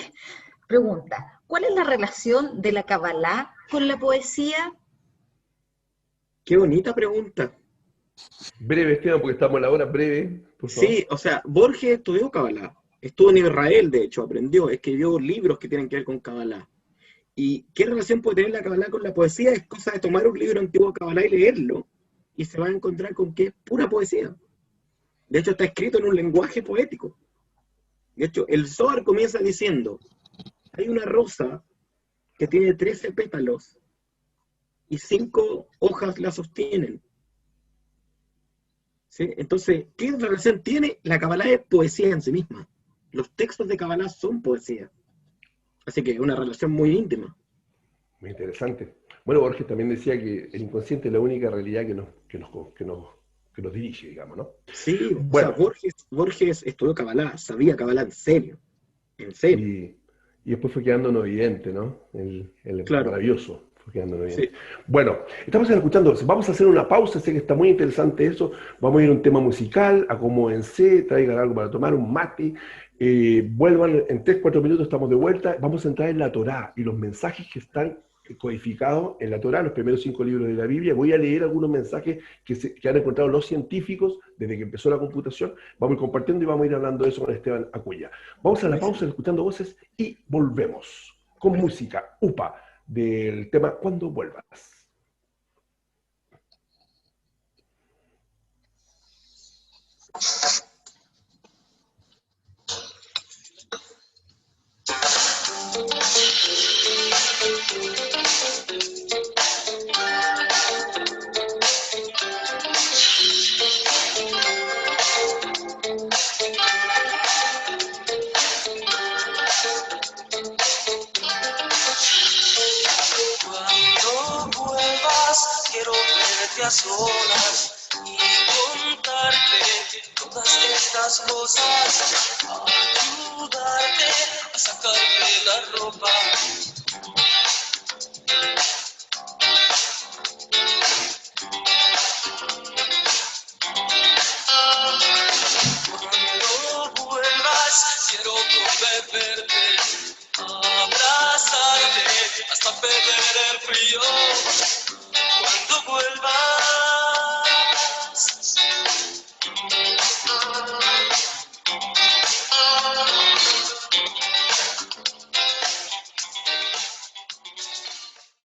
Pregunta, ¿cuál es la relación de la Kabbalah con la poesía? Qué bonita pregunta. Breve, Esteban, porque estamos en la hora breve, por favor. Sí, o sea, Borges estudió Kabbalah. Estuvo en Israel, de hecho, aprendió, escribió libros que tienen que ver con Kabbalah. ¿Y qué relación puede tener la Kabbalah con la poesía? Es cosa de tomar un libro antiguo de Kabbalah y leerlo, y se va a encontrar con que es pura poesía. De hecho, está escrito en un lenguaje poético. De hecho, el Zohar comienza diciendo, hay una rosa que tiene 13 pétalos y 5 hojas la sostienen. ¿Sí? Entonces, ¿qué relación tiene? La Kabbalah es poesía en sí misma. Los textos de Kabbalah son poesía. Así que es una relación muy íntima. Muy interesante. Bueno, Borges también decía que el inconsciente es la única realidad que nos dirige, digamos, ¿no? Sí, bueno. O sea, Borges estudió Kabbalah, sabía Kabbalah en serio. En serio. Y después fue quedando no evidente, ¿no? Claro. Maravilloso. Fue quedando no evidente. Sí. Bueno, estamos escuchando, vamos a hacer una pausa, sé que está muy interesante eso. Vamos a ir a un tema musical, acomódense, traigan algo para tomar, un mate. Vuelvan en 3-4 minutos, estamos de vuelta. Vamos a entrar en la Torá y los mensajes que están codificados en la Torá, los primeros 5 libros de la Biblia. Voy a leer algunos mensajes que han encontrado los científicos desde que empezó la computación. Vamos a ir compartiendo y vamos a ir hablando de eso con Esteban Acuña. Vamos a la pausa, escuchando voces y volvemos con música, UPA, del tema Cuando vuelvas. Quiero verte a solas y contarte todas estas cosas, ayudarte a sacarte la ropa